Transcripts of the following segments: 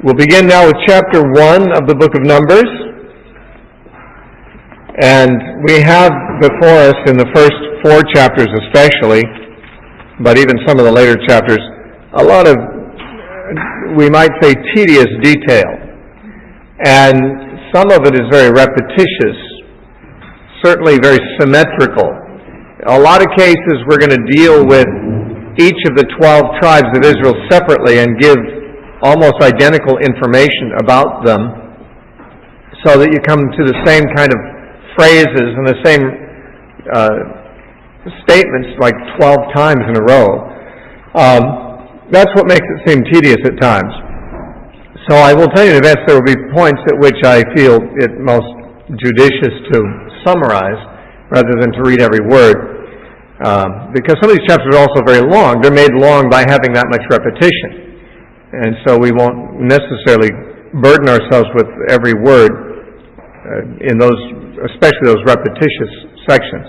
We'll begin now with chapter 1 of the book of Numbers. And we have before us in the first 4 chapters especially, but even some of the later chapters, a lot of, we might say, tedious detail. And some of it is very repetitious, certainly very symmetrical. In a lot of cases we're going to deal with each of the 12 tribes of Israel separately and give almost identical information about them so that you come to the same kind of phrases and the same statements like 12 times in a row. That's what makes it seem tedious at times. So I will tell you in advance there will be points at which I feel it most judicious to summarize rather than to read every word. Because some of these chapters are also very long. They're made long by having that much repetition. And so we won't necessarily burden ourselves with every word in those, especially those repetitious sections.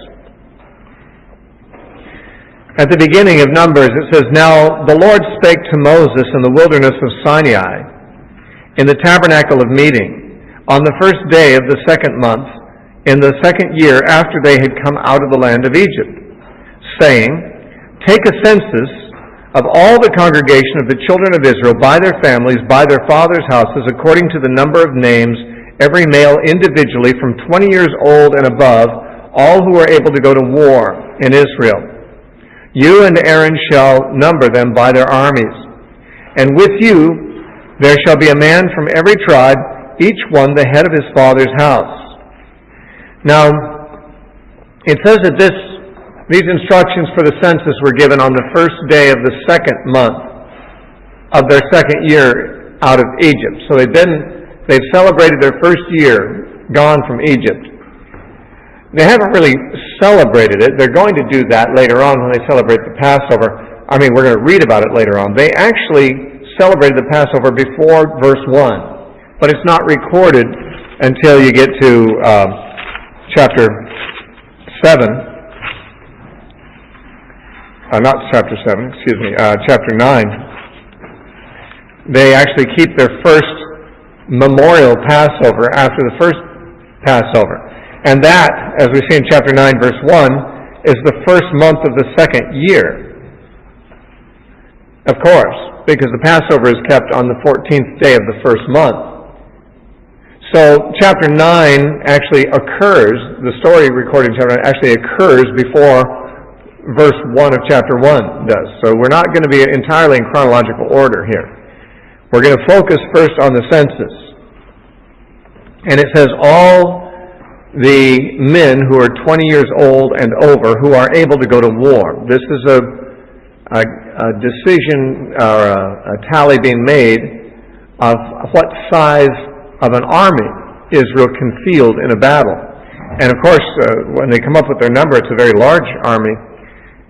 At the beginning of Numbers it says, "Now the Lord spake to Moses in the wilderness of Sinai, in the tabernacle of meeting, on the first day of the second month, in the second year after they had come out of the land of Egypt, saying, Take a census of all the congregation of the children of Israel by their families, by their fathers' houses, according to the number of names, every male individually from 20 years old and above, all who are able to go to war in Israel. You and Aaron shall number them by their armies. And with you there shall be a man from every tribe, each one the head of his father's house." Now, it says that these instructions for the census were given on the first day of the second month of their second year out of Egypt. So they've celebrated their first year gone from Egypt. They haven't really celebrated it. They're going to do that later on when they celebrate the Passover. I mean, we're going to read about it later on. They actually celebrated the Passover before verse 1, but it's not recorded until you get to chapter 7. Not chapter 7, excuse me, chapter 9. They actually keep their first memorial Passover after the first Passover. And that, as we see in chapter 9, verse 1, is the first month of the second year. Of course, because the Passover is kept on the 14th day of the first month. So chapter 9 actually occurs, the story recorded in chapter 9 actually occurs before verse 1 of chapter 1 does. So we're not going to be entirely in chronological order here. We're going to focus first on the census. And it says, all the men who are 20 years old and over who are able to go to war. This is a decision or a tally being made of what size of an army Israel can field in a battle. And of course, when they come up with their number, it's a very large army.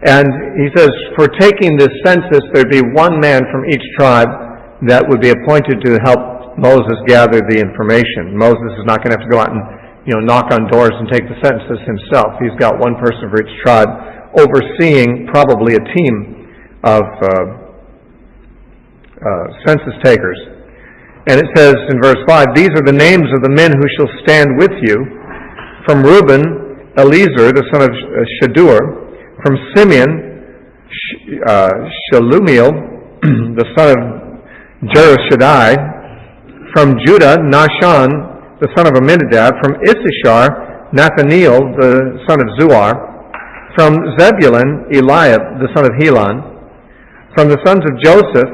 And he says, for taking this census, there'd be one man from each tribe that would be appointed to help Moses gather the information. Moses is not going to have to go out and, knock on doors and take the census himself. He's got one person for each tribe overseeing probably a team of census takers. And it says in verse 5, "These are the names of the men who shall stand with you. From Reuben, Eliezer, the son of Shadur. From Simeon, Shalumiel, the son of Jerushadai. From Judah, Nahshon, the son of Amminadab. From Issachar, Nathaniel, the son of Zuar. From Zebulun, Eliab, the son of Helon. From the sons of Joseph,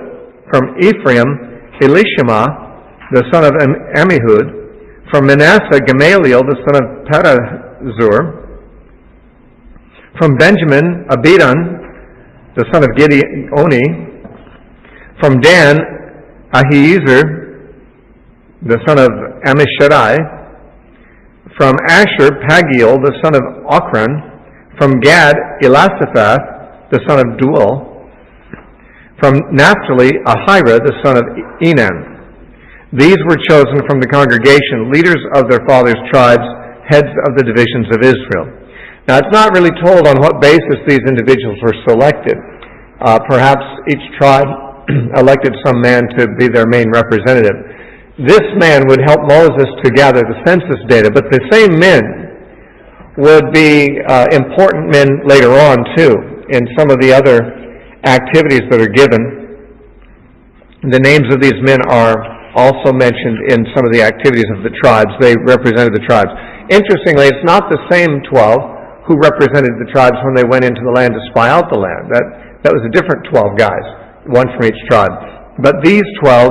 from Ephraim, Elishama, the son of Ammihud. From Manasseh, Gamaliel, the son of Pedahzur. From Benjamin, Abidan, the son of Gideoni. From Dan, Ahiezer, the son of Ammishaddai. From Asher, Pagiel, the son of Ochran. From Gad, Elasaphath, the son of Duel. From Naphtali, Ahira, the son of Enan. These were chosen from the congregation, leaders of their fathers' tribes, heads of the divisions of Israel." Now, it's not really told on what basis these individuals were selected. Perhaps each tribe elected some man to be their main representative. This man would help Moses to gather the census data, but the same men would be important men later on too, in some of the other activities that are given. The names of these men are also mentioned in some of the activities of the tribes. They represented the tribes. Interestingly, it's not the same 12 who represented the tribes when they went into the land to spy out the land. That was a different 12 guys, one from each tribe. But these 12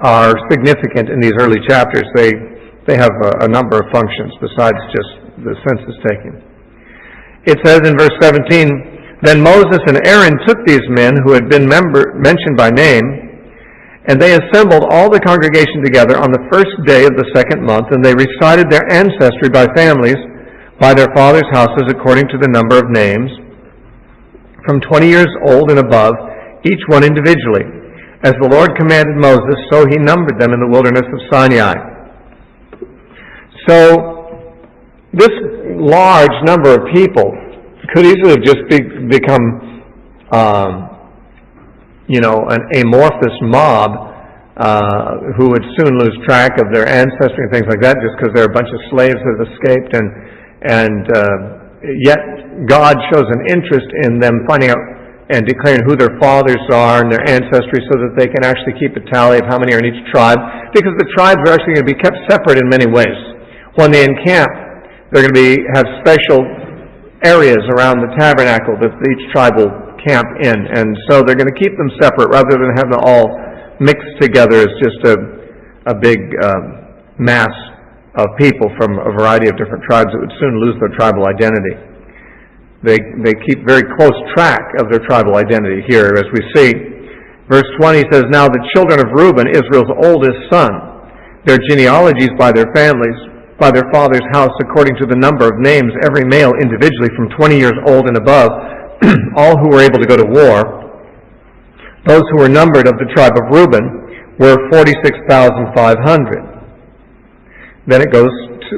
are significant in these early chapters. They have a number of functions besides just the census taking. It says in verse 17, "Then Moses and Aaron took these men who had been mentioned by name, and they assembled all the congregation together on the first day of the second month, and they recited their ancestry by families, by their fathers' houses, according to the number of names, from 20 years old and above, each one individually. As the Lord commanded Moses, so he numbered them in the wilderness of Sinai." So, this large number of people could easily have just become an amorphous mob who would soon lose track of their ancestry and things like that, just because they're a bunch of slaves that have escaped, and yet God shows an interest in them finding out and declaring who their fathers are and their ancestry, so that they can actually keep a tally of how many are in each tribe, because the tribes are actually going to be kept separate in many ways. When they encamp, they're going to have special areas around the tabernacle that each tribe will camp in, and so they're going to keep them separate rather than have them all mixed together as just a big mass of people from a variety of different tribes that would soon lose their tribal identity. They keep very close track of their tribal identity here, as we see. Verse 20 says, "Now the children of Reuben, Israel's oldest son, their genealogies by their families, by their father's house, according to the number of names, every male individually from 20 years old and above, all who were able to go to war. Those who were numbered of the tribe of Reuben were 46,500. Then it goes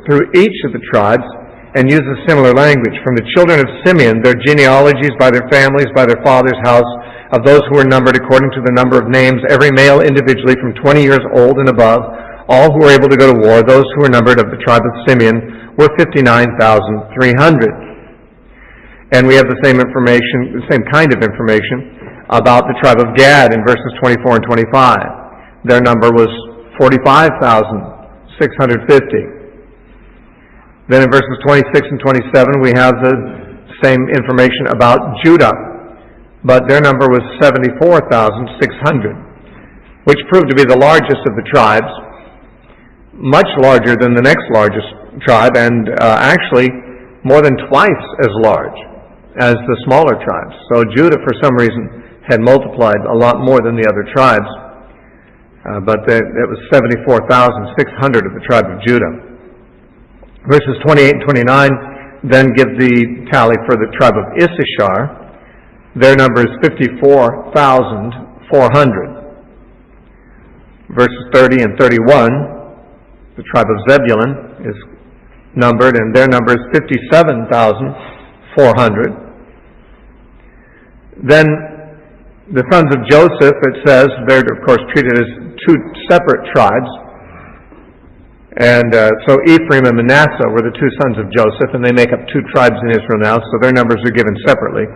through each of the tribes and uses similar language. From the children of Simeon, their genealogies by their families, by their father's house, of those who were numbered according to the number of names, every male individually from 20 years old and above, all who were able to go to war. Those who were numbered of the tribe of Simeon were 59,300. And we have the same information, the same kind of information about the tribe of Gad in verses 24 and 25. Their number was 45,650. Then in verses 26 and 27 we have the same information about Judah, but their number was 74,600, which proved to be the largest of the tribes, much larger than the next largest tribe, and actually more than twice as large as the smaller tribes. So Judah, for some reason, had multiplied a lot more than the other tribes, but it was 74,600 of the tribe of Judah. Verses 28 and 29 then give the tally for the tribe of Issachar. Their number is 54,400. Verses 30 and 31, the tribe of Zebulun is numbered, and their number is 57,400. Then the sons of Joseph, it says, they're of course treated as two separate tribes. And so Ephraim and Manasseh were the two sons of Joseph, and they make up two tribes in Israel now, so their numbers are given separately.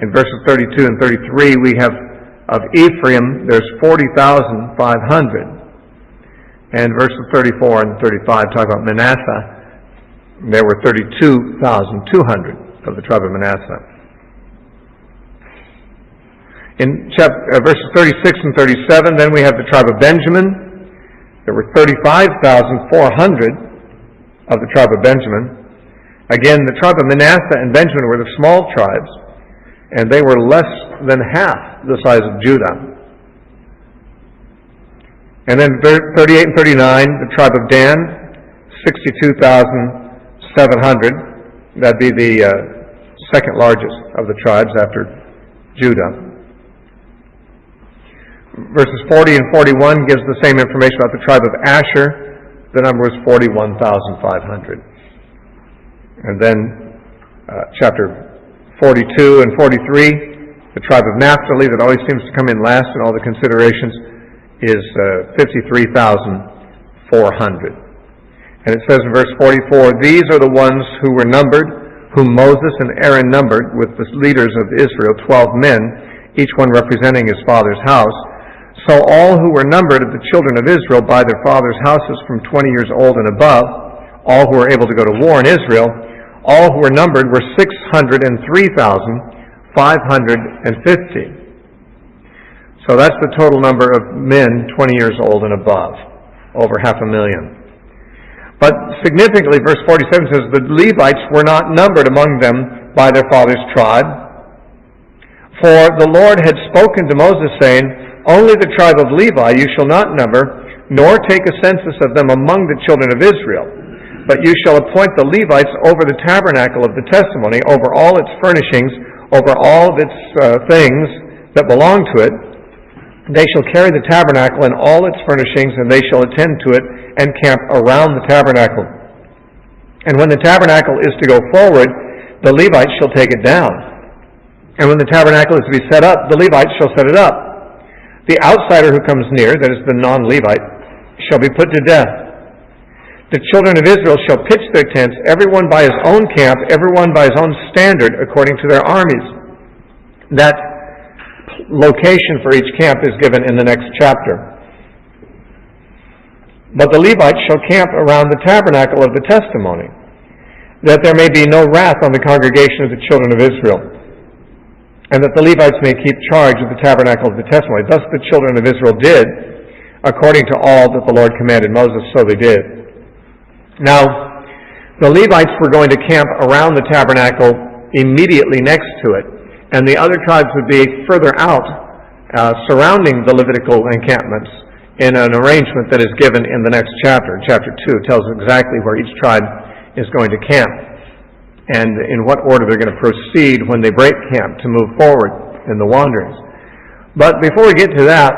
In verses 32 and 33, we have of Ephraim, there's 40,500. And verses 34 and 35 talk about Manasseh. There were 32,200 of the tribe of Manasseh. In verses 36 and 37, then we have the tribe of Benjamin. There were 35,400 of the tribe of Benjamin. Again, the tribe of Manasseh and Benjamin were the small tribes, and they were less than half the size of Judah. And then 38 and 39, the tribe of Dan, 62,700. That'd be the second largest of the tribes after Judah. Verses 40 and 41 gives the same information about the tribe of Asher. The number was 41,500. And then chapter 42 and 43 The tribe of Naphtali, that always seems to come in last in all the considerations, is 53,400. And it says in verse 44, "These are the ones who were numbered, whom Moses and Aaron numbered with the leaders of Israel, 12 men, each one representing his father's house. So all who were numbered of the children of Israel by their father's houses from 20 years old and above, all who were able to go to war in Israel, all who were numbered were 603,550. So that's the total number of men 20 years old and above, over 500,000. But significantly, verse 47 says, the Levites were not numbered among them by their father's tribe. For the Lord had spoken to Moses, saying, only the tribe of Levi you shall not number, nor take a census of them among the children of Israel. But you shall appoint the Levites over the tabernacle of the testimony, over all its furnishings, over all of its things that belong to it. They shall carry the tabernacle and all its furnishings, and they shall attend to it and camp around the tabernacle. And when the tabernacle is to go forward, the Levites shall take it down. And when the tabernacle is to be set up, the Levites shall set it up. The outsider who comes near, that is the non-Levite, shall be put to death. The children of Israel shall pitch their tents, everyone by his own camp, everyone by his own standard, according to their armies. That location for each camp is given in the next chapter. But the Levites shall camp around the tabernacle of the testimony, that there may be no wrath on the congregation of the children of Israel, and that the Levites may keep charge of the tabernacle of the testimony. Thus the children of Israel did, according to all that the Lord commanded Moses, so they did. Now, the Levites were going to camp around the tabernacle immediately next to it, and the other tribes would be further out, surrounding the Levitical encampments in an arrangement that is given in the next chapter. Chapter 2 tells exactly where each tribe is going to camp and in what order they're going to proceed when they break camp to move forward in the wanderings. But before we get to that,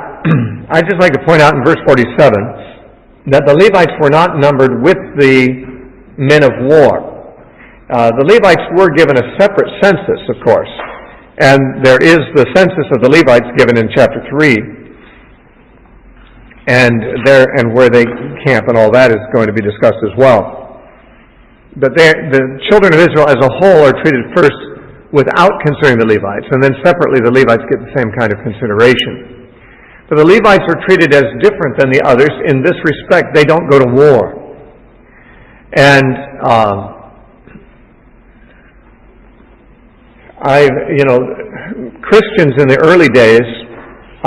I'd just like to point out in verse 47 that the Levites were not numbered with the men of war. The Levites were given a separate census, of course, and there is the census of the Levites given in chapter 3, and where they camp and all that is going to be discussed as well. But the children of Israel as a whole are treated first without considering the Levites, and then separately the Levites get the same kind of consideration. But the Levites are treated as different than the others in this respect. They don't go to war. And Christians in the early days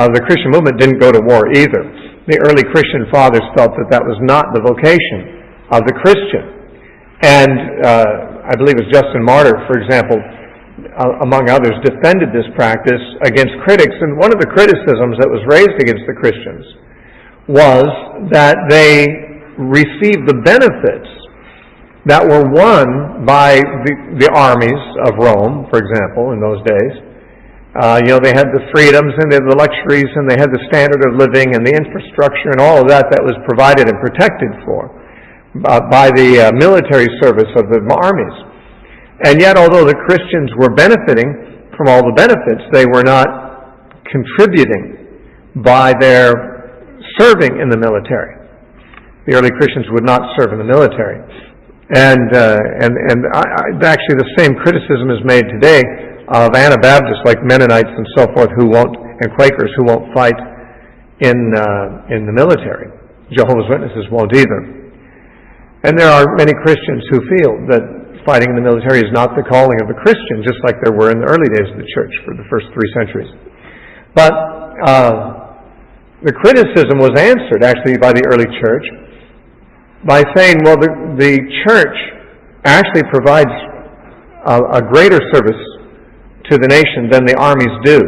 of the Christian movement didn't go to war either. The early Christian fathers felt that that was not the vocation of the Christian. And I believe it was Justin Martyr, for example, among others, defended this practice against critics. And one of the criticisms that was raised against the Christians was that they received the benefits that were won by the armies of Rome, for example, in those days. They had the freedoms and they had the luxuries and they had the standard of living and the infrastructure and all of that was provided and protected for by the military service of the armies. And yet, although the Christians were benefiting from all the benefits, they were not contributing by their serving in the military. The early Christians would not serve in the military. And actually the same criticism is made today of Anabaptists like Mennonites and so forth and Quakers who won't fight in the military. Jehovah's Witnesses won't either. And there are many Christians who feel that fighting in the military is not the calling of a Christian, just like there were in the early days of the church for the first 3 centuries. But the criticism was answered actually by the early church by saying, well, the church actually provides a greater service to the nation than the armies do.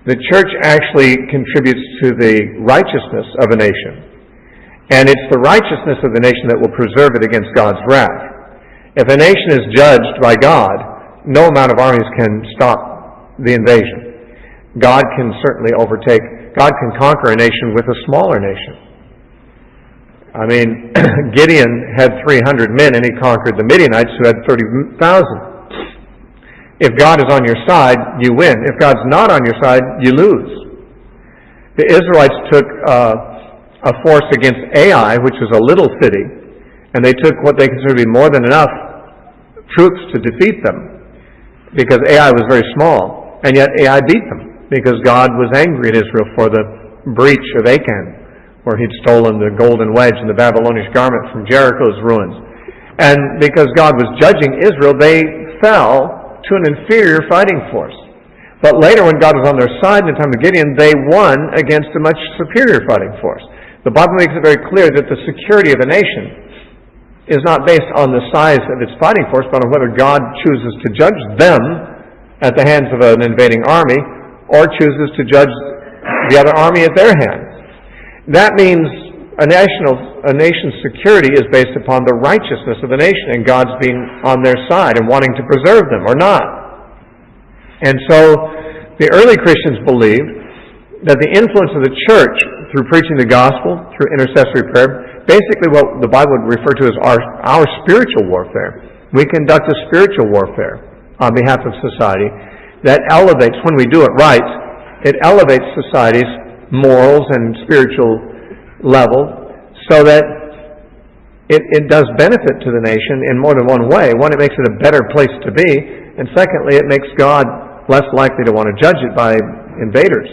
The church actually contributes to the righteousness of a nation. And it's the righteousness of the nation that will preserve it against God's wrath. If a nation is judged by God, no amount of armies can stop the invasion. God can certainly God can conquer a nation with a smaller nation. I mean, Gideon had 300 men and he conquered the Midianites who had 30,000. If God is on your side, you win. If God's not on your side, you lose. The Israelites took a force against Ai, which was a little city, and they took what they considered to be more than enough troops to defeat them, because Ai was very small, and yet Ai beat them, because God was angry at Israel for the breach of Achan, where he'd stolen the golden wedge and the Babylonian garment from Jericho's ruins. And because God was judging Israel, they fell to an inferior fighting force. But later, when God was on their side in the time of Gideon, they won against a much superior fighting force. The Bible makes it very clear that the security of a nation is not based on the size of its fighting force, but on whether God chooses to judge them at the hands of an invading army, or chooses to judge the other army at their hands. That means a nation's security is based upon the righteousness of the nation and God's being on their side and wanting to preserve them or not. And so the early Christians believed that the influence of the church through preaching the gospel, through intercessory prayer, basically what the Bible would refer to as our spiritual warfare. We conduct a spiritual warfare on behalf of society that elevates, when we do it right, it elevates society's morals and spiritual level so that it does benefit to the nation in more than one way. One, it makes it a better place to be, and secondly, it makes God less likely to want to judge it by invaders.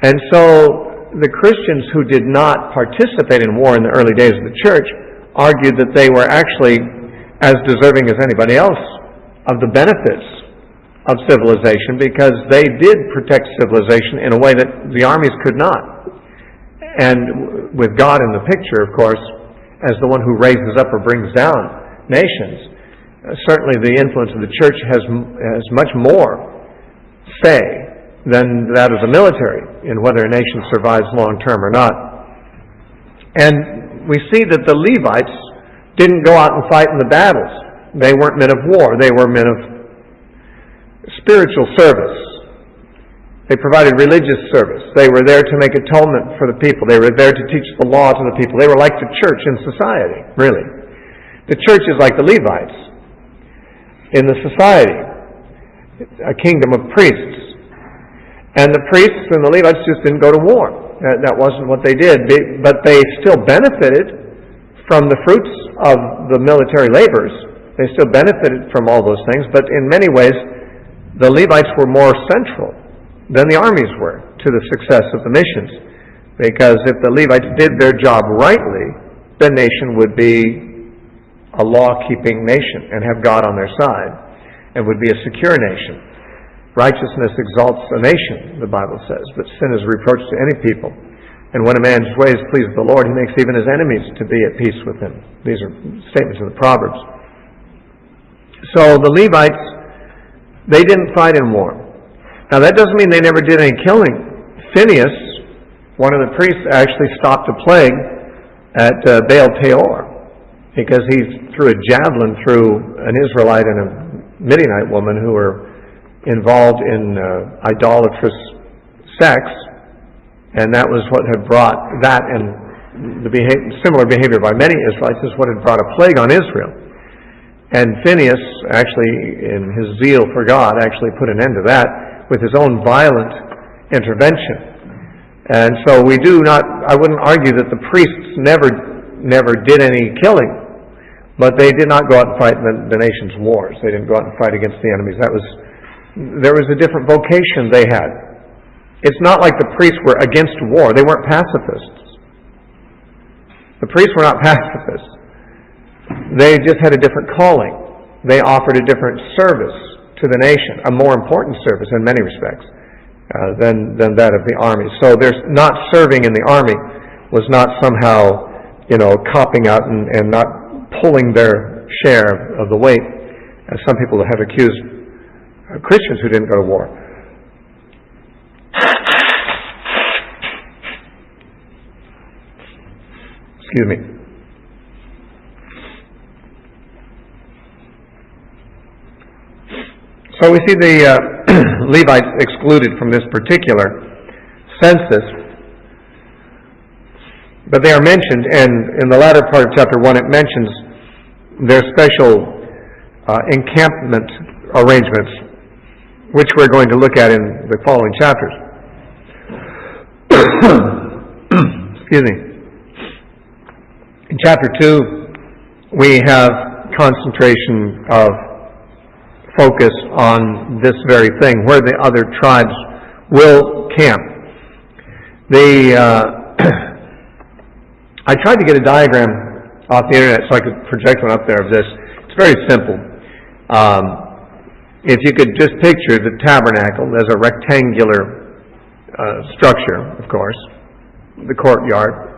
And so the Christians who did not participate in war in the early days of the church argued that they were actually as deserving as anybody else of the benefits of civilization, because they did protect civilization in a way that the armies could not. And with God in the picture, of course, as the one who raises up or brings down nations, certainly the influence of the church has much more say than that of the military in whether a nation survives long term or not. And we see that the Levites didn't go out and fight in the battles. They weren't men of war. They were men of spiritual service. They provided religious service. They were there to make atonement for the people. They were there to teach the law to the people. They were like the church in society, really. The church is like the Levites in the society, a kingdom of priests. And the priests and the Levites just didn't go to war. That wasn't what they did. But they still benefited from the fruits of the military labors. They still benefited from all those things. But in many ways, the Levites were more central than the armies were to the success of the missions. Because if the Levites did their job rightly, the nation would be a law-keeping nation and have God on their side, and would be a secure nation. Righteousness exalts a nation, the Bible says, but sin is reproach to any people. And when a man's ways please the Lord, he makes even his enemies to be at peace with him. These are statements of the Proverbs. So the Levites, they didn't fight in war. Now that doesn't mean they never did any killing. Phinehas, one of the priests, actually stopped a plague at Baal Peor, because he threw a javelin through an Israelite and a Midianite woman who were involved in idolatrous sex, and that was what had brought that, and the similar behavior by many Israelites is what had brought a plague on Israel. And Phinehas, actually, in his zeal for God, actually put an end to that with his own violent intervention. And so I wouldn't argue that the priests never did any killing. But they did not go out and fight in the nation's wars. They didn't go out and fight against the enemies. There was a different vocation they had. It's not like the priests were against war. They weren't pacifists. The priests were not pacifists. They just had a different calling. They offered a different service to the nation, a more important service in many respects than that of the army. So there's not serving in the army was not somehow, copping out and not pulling their share of the weight, as some people have accused Christians who didn't go to war. Excuse me. So we see the Levites excluded from this particular census, but they are mentioned, and in the latter part of chapter 1 it mentions their special encampment arrangements, which we're going to look at in the following chapters. Excuse me. In chapter 2, we have concentration of focus on this very thing, where the other tribes will camp. I tried to get a diagram off the internet so I could project one up there of this. It's very simple. If you could just picture the tabernacle as a rectangular structure, of course, the courtyard,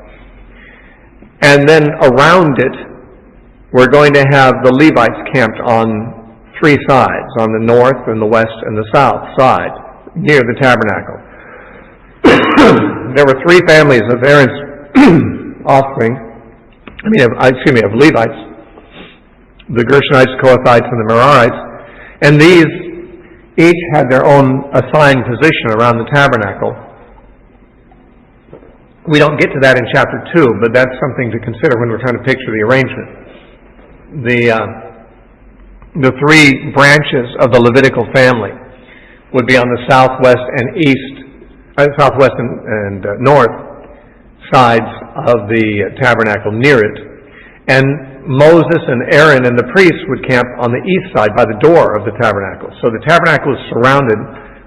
and then around it we're going to have the Levites camped on 3 sides, on the north and the west and the south side, near the tabernacle. There were 3 families of Aaron's offspring, of Levites, the Gershonites, Kohathites, and the Merarites, and these each had their own assigned position around the tabernacle. We don't get to that in chapter 2, but that's something to consider when we're trying to picture the arrangement. The 3 branches of the Levitical family would be on the southwest and north sides of the tabernacle near it. And Moses and Aaron and the priests would camp on the east side by the door of the tabernacle. So the tabernacle is surrounded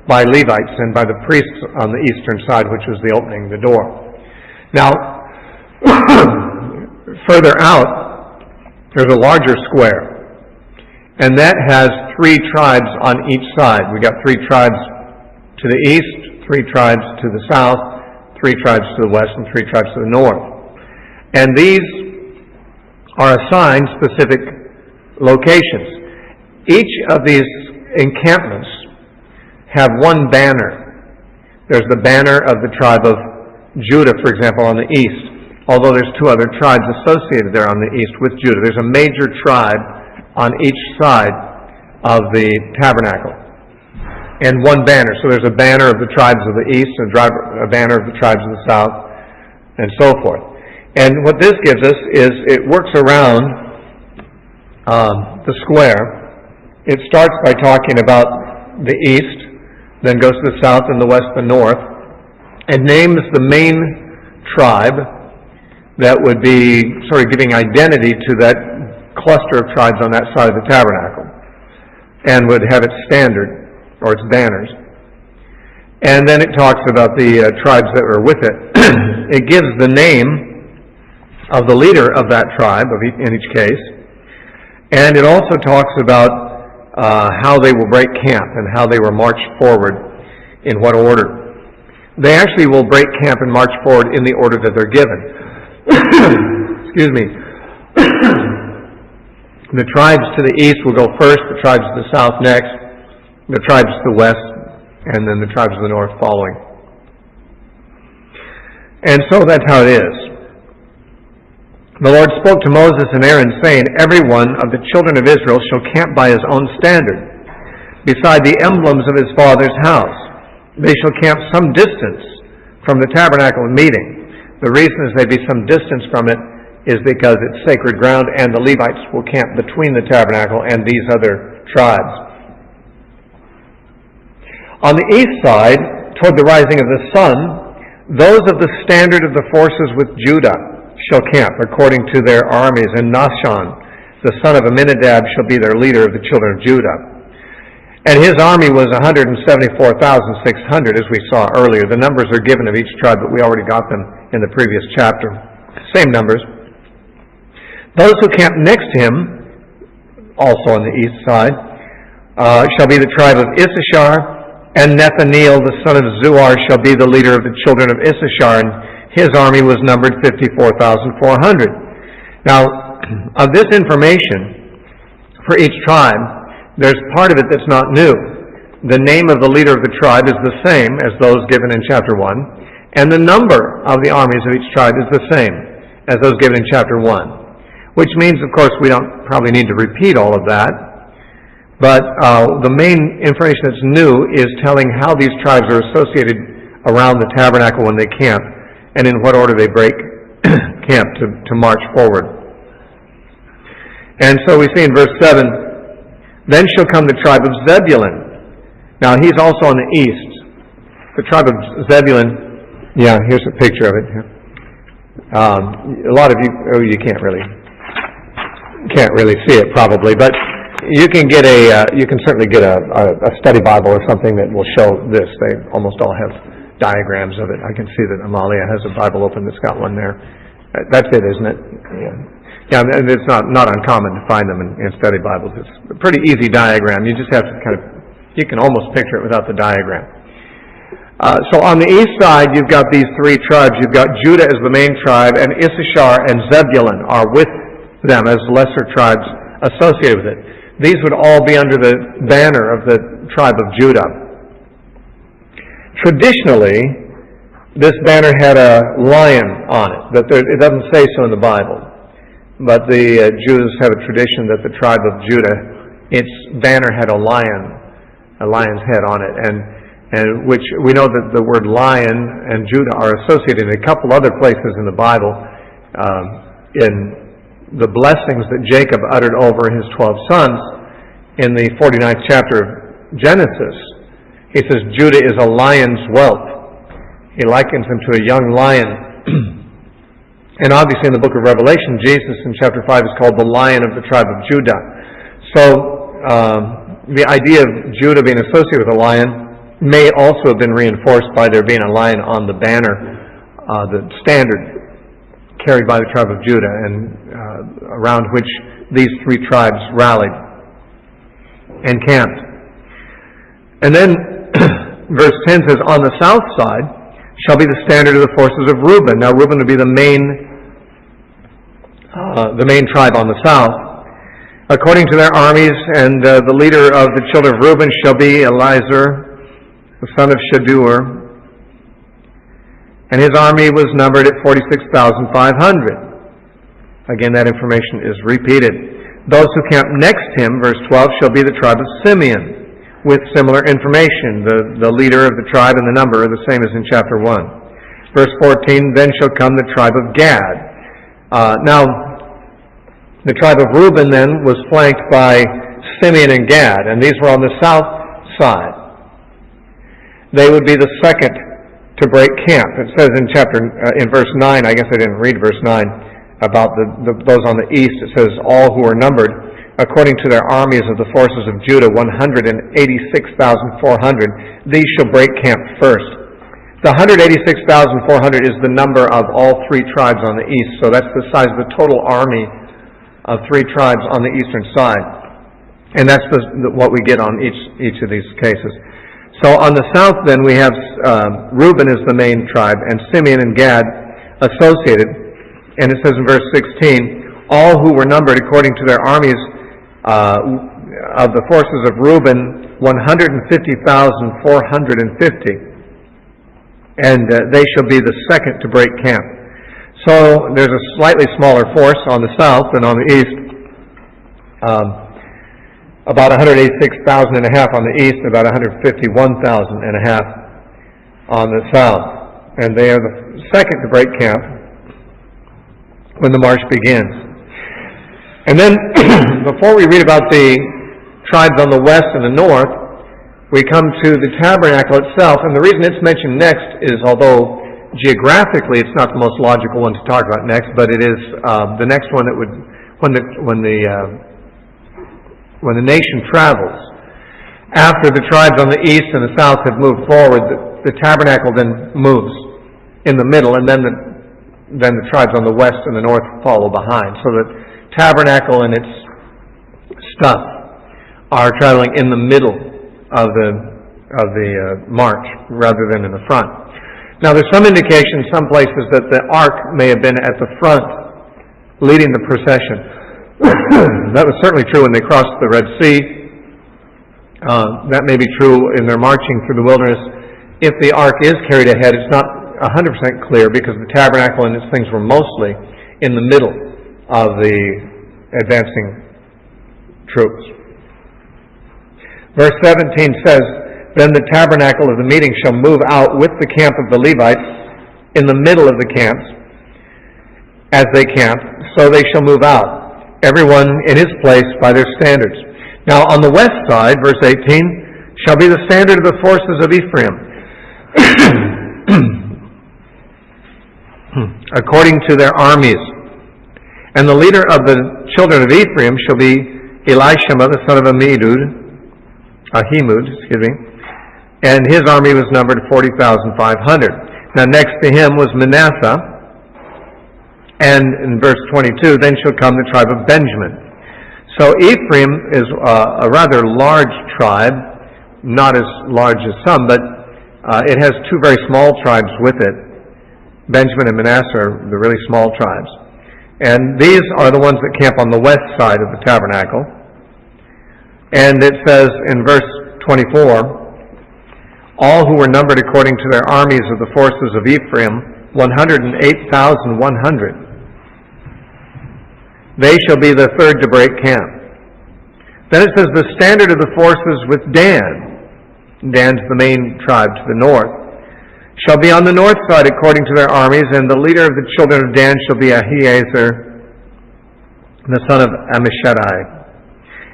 by Levites and by the priests on the eastern side, which was the opening, the door. Now, further out, there's a larger square, and that has 3 tribes on each side. We've got 3 tribes to the east, 3 tribes to the south, 3 tribes to the west, and 3 tribes to the north. And these are assigned specific locations. Each of these encampments have one banner. There's the banner of the tribe of Judah, for example, on the east, although there's 2 other tribes associated there on the east with Judah. There's a major tribe on each side of the tabernacle, and one banner. So there's a banner of the tribes of the east, a banner of the tribes of the south, and so forth. And what this gives us is it works around the square. It starts by talking about the east, then goes to the south and the west and north, and names the main tribe that would be sort of giving identity to that cluster of tribes on that side of the tabernacle, and would have its standard, or its banners. And then it talks about the tribes that were with it. It gives the name of the leader of that tribe in each case, and it also talks about how they will break camp and how they will march forward in what order. They actually will break camp and march forward in the order that they're given. Excuse me. The tribes to the east will go first, the tribes to the south next, the tribes to the west, and then the tribes of the north following. And so that's how it is. The Lord spoke to Moses and Aaron, saying, "Every one of the children of Israel shall camp by his own standard, beside the emblems of his father's house. They shall camp some distance from the tabernacle of meeting." The reason is they be some distance from it is because it's sacred ground, and the Levites will camp between the tabernacle and these other tribes. On the east side, toward the rising of the sun, those of the standard of the forces with Judah shall camp according to their armies, and Nahshon, the son of Amminadab, shall be their leader of the children of Judah. And his army was 174,600, as we saw earlier. The numbers are given of each tribe, but we already got them in the previous chapter. Same numbers. Those who camp next to him, also on the east side, shall be the tribe of Issachar, and Nethaneel, the son of Zuar, shall be the leader of the children of Issachar, and his army was numbered 54,400. Now, of this information for each tribe, there's part of it that's not new. The name of the leader of the tribe is the same as those given in chapter 1, and the number of the armies of each tribe is the same as those given in chapter 1, which means, of course, we don't probably need to repeat all of that, but the main information that's new is telling how these tribes are associated around the tabernacle when they camp, and in what order they break camp to march forward. And so we see in verse 7, Then shall come the tribe of Zebulun. Now he's also on the east. The tribe of Zebulun, yeah, here's a picture of it here. A lot of you, you can't really see it probably, but you can certainly get a study Bible or something that will show this. They almost all have diagrams of it. I can see that Amalia has a Bible open that's got one there. That's it, isn't it? Yeah, and it's not uncommon to find them in study Bibles. It's a pretty easy diagram. You just have to you can almost picture it without the diagram. So on the east side, you've got these three tribes. You've got Judah as the main tribe, and Issachar and Zebulun are with them as lesser tribes associated with it. These would all be under the banner of the tribe of Judah. Traditionally, this banner had a lion on it, but it doesn't say so in the Bible. But the Jews have a tradition that the tribe of Judah, its banner had a lion's head on it, and which we know that the word lion and Judah are associated in a couple other places in the Bible, in the blessings that Jacob uttered over his 12 sons in the 49th chapter of Genesis. He says, Judah is a lion's whelp. He likens him to a young lion. And obviously in the book of Revelation, Jesus in chapter 5 is called the Lion of the tribe of Judah. So the idea of Judah being associated with a lion may also have been reinforced by there being a lion on the banner, the standard carried by the tribe of Judah, and around which these three tribes rallied and camped. And then verse 10 says, on the south side shall be the standard of the forces of Reuben. Now Reuben would be the main tribe on the south. According to their armies, and the leader of the children of Reuben shall be Elizur, the son of Shadur, and his army was numbered at 46,500. Again, that information is repeated. Those who camp next him, verse 12, shall be the tribe of Simeon, with similar information. The leader of the tribe and the number are the same as in chapter 1. Verse 14, then shall come the tribe of Gad. Now, the tribe of Reuben then was flanked by Simeon and Gad, and these were on the south side. They would be the second to break camp. It says in verse 9, I guess I didn't read verse 9, about those on the east. It says, all who are numbered, according to their armies of the forces of Judah, 186,400. These shall break camp first. The 186,400 is the number of all three tribes on the east. So that's the size of the total army of three tribes on the eastern side. And that's what we get on each of these cases. So on the south then we have Reuben is the main tribe, and Simeon and Gad associated. And it says in verse 16, all who were numbered according to their armies of the forces of Reuben, 150,450. And they shall be the second to break camp. So there's a slightly smaller force on the south than on the east. About 186,000 and a half on the east, about 151,000 and a half on the south. And they are the second to break camp when the march begins. And then, before we read about the tribes on the west and the north, we come to the tabernacle itself. And the reason it's mentioned next is, although geographically it's not the most logical one to talk about next, but it is the next one that would, when the nation travels, after the tribes on the east and the south have moved forward, the tabernacle then moves in the middle, and then the tribes on the west and the north follow behind. So the tabernacle and its stuff are traveling in the middle of the march rather than in the front. Now there's some indication in some places that the ark may have been at the front leading the procession. That was certainly true when they crossed the Red Sea. That may be true in their marching through the wilderness. If the ark is carried ahead, it's not 100% clear because the tabernacle and its things were mostly in the middle of the advancing troops. Verse 17 says, then the tabernacle of the meeting shall move out with the camp of the Levites in the middle of the camps as they camp, so they shall move out, everyone in his place by their standards. Now on the west side, verse 18, shall be the standard of the forces of Ephraim, according to their armies. And the leader of the children of Ephraim shall be Elishama, the son of Ahimud, and his army was numbered 40,500. Now next to him was Manasseh, and in verse 22, then shall come the tribe of Benjamin. So Ephraim is a rather large tribe, not as large as some, but it has two very small tribes with it. Benjamin and Manasseh are the really small tribes. And these are the ones that camp on the west side of the tabernacle. And it says in verse 24, all who were numbered according to their armies of the forces of Ephraim, 108,100. They shall be the third to break camp. Then it says the standard of the forces with Dan. Dan's the main tribe to the north. Shall be on the north side according to their armies, and the leader of the children of Dan shall be Ahiezer, the son of Ammishaddai.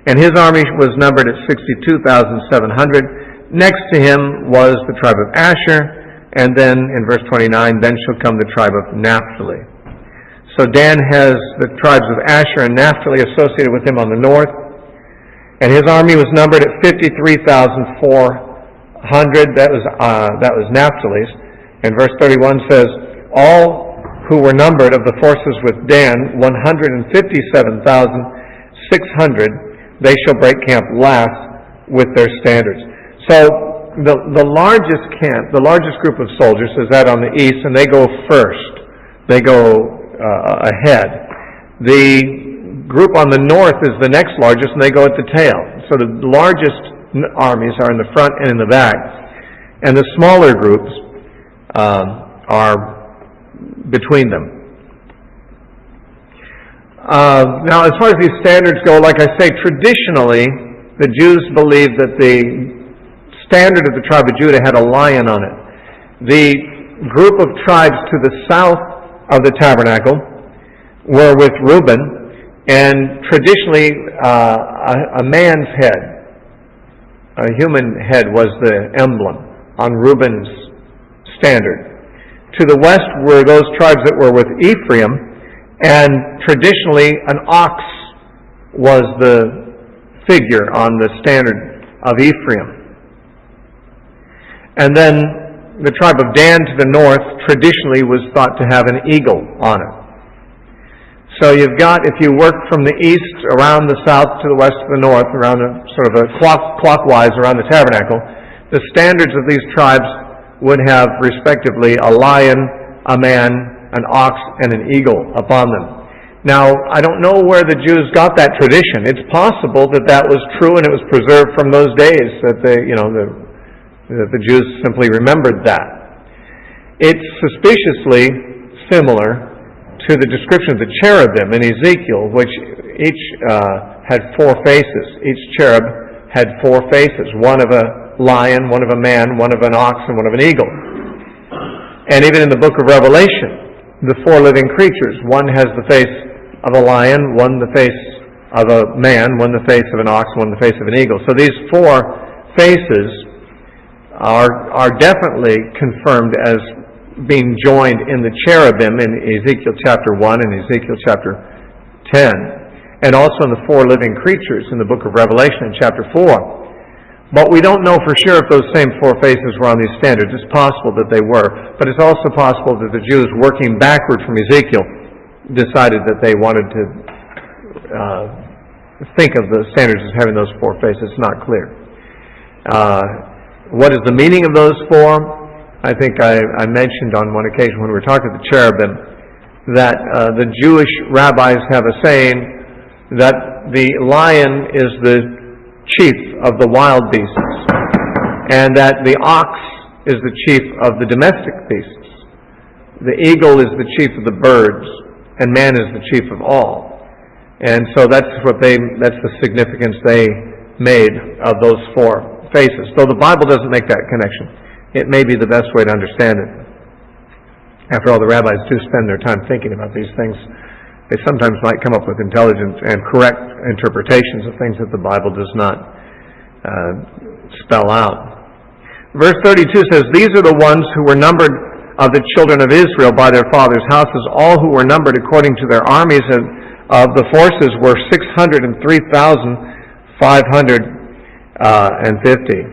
And his army was numbered at 62,700. Next to him was the tribe of Asher, and then in verse 29, then shall come the tribe of Naphtali. So Dan has the tribes of Asher and Naphtali associated with him on the north, and his army was numbered at 53,400. That was Naphtali's. And verse 31 says, all who were numbered of the forces with Dan, 157,600, they shall break camp last with their standards. So the largest camp, the largest group of soldiers is that on the east, and they go first. They go ahead. The group on the north is the next largest, and they go at the tail. So the largest armies are in the front and in the back, and the smaller groups are between them. Now, as far as these standards go, like I say, traditionally, the Jews believed that the standard of the tribe of Judah had a lion on it. The group of tribes to the south of the tabernacle were with Reuben, and traditionally a man's head, a human head, was the emblem on Reuben's standard. To the west were those tribes that were with Ephraim, and traditionally an ox was the figure on the standard of Ephraim. And then the tribe of Dan to the north traditionally was thought to have an eagle on it. So you've got, if you work from the east around the south to the west to the north, around a sort of a clockwise around the tabernacle, the standards of these tribes would have respectively a lion, a man, an ox, and an eagle upon them. Now, I don't know where the Jews got that tradition. It's possible that that was true and it was preserved from those days, that the Jews simply remembered that. It's suspiciously similar to the description of the cherubim in Ezekiel, which each had four faces. Each cherub had four faces, one of a lion, one of a man, one of an ox, and one of an eagle. And even in the book of Revelation, the four living creatures, one has the face of a lion, one the face of a man, one the face of an ox, one the face of an eagle. So these four faces are definitely confirmed as being joined in the cherubim in Ezekiel chapter 1 and Ezekiel chapter 10, and also in the four living creatures in the book of Revelation in chapter 4. But we don't know for sure if those same four faces were on these standards. It's possible that they were, but it's also possible that the Jews, working backward from Ezekiel, decided that they wanted to think of the standards as having those four faces. It's not clear. What is the meaning of those four? I think I mentioned on one occasion when we were talking to the cherubim that the Jewish rabbis have a saying that the lion is the chief of the wild beasts, and that the ox is the chief of the domestic beasts. The eagle is the chief of the birds, and man is the chief of all. And so that's the significance they made of those four faces. Though the Bible doesn't make that connection, it may be the best way to understand it. After all, the rabbis do spend their time thinking about these things. they sometimes might come up with intelligent and correct interpretations of things that the Bible does not spell out. Verse 32 says, "These are the ones who were numbered of the children of Israel by their fathers' houses. All who were numbered according to their armies of the forces were 603,550.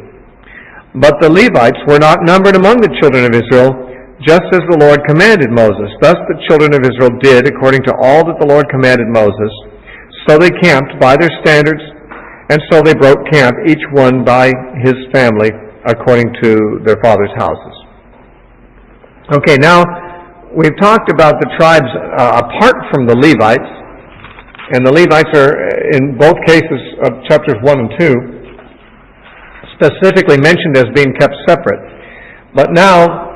But the Levites were not numbered among the children of Israel, just as the Lord commanded Moses. Thus the children of Israel did according to all that the Lord commanded Moses. So they camped by their standards, and so they broke camp, each one by his family, according to their fathers' houses." Okay, now we've talked about the tribes apart from the Levites, and the Levites are, in both cases of chapters 1 and 2, specifically mentioned as being kept separate. But now,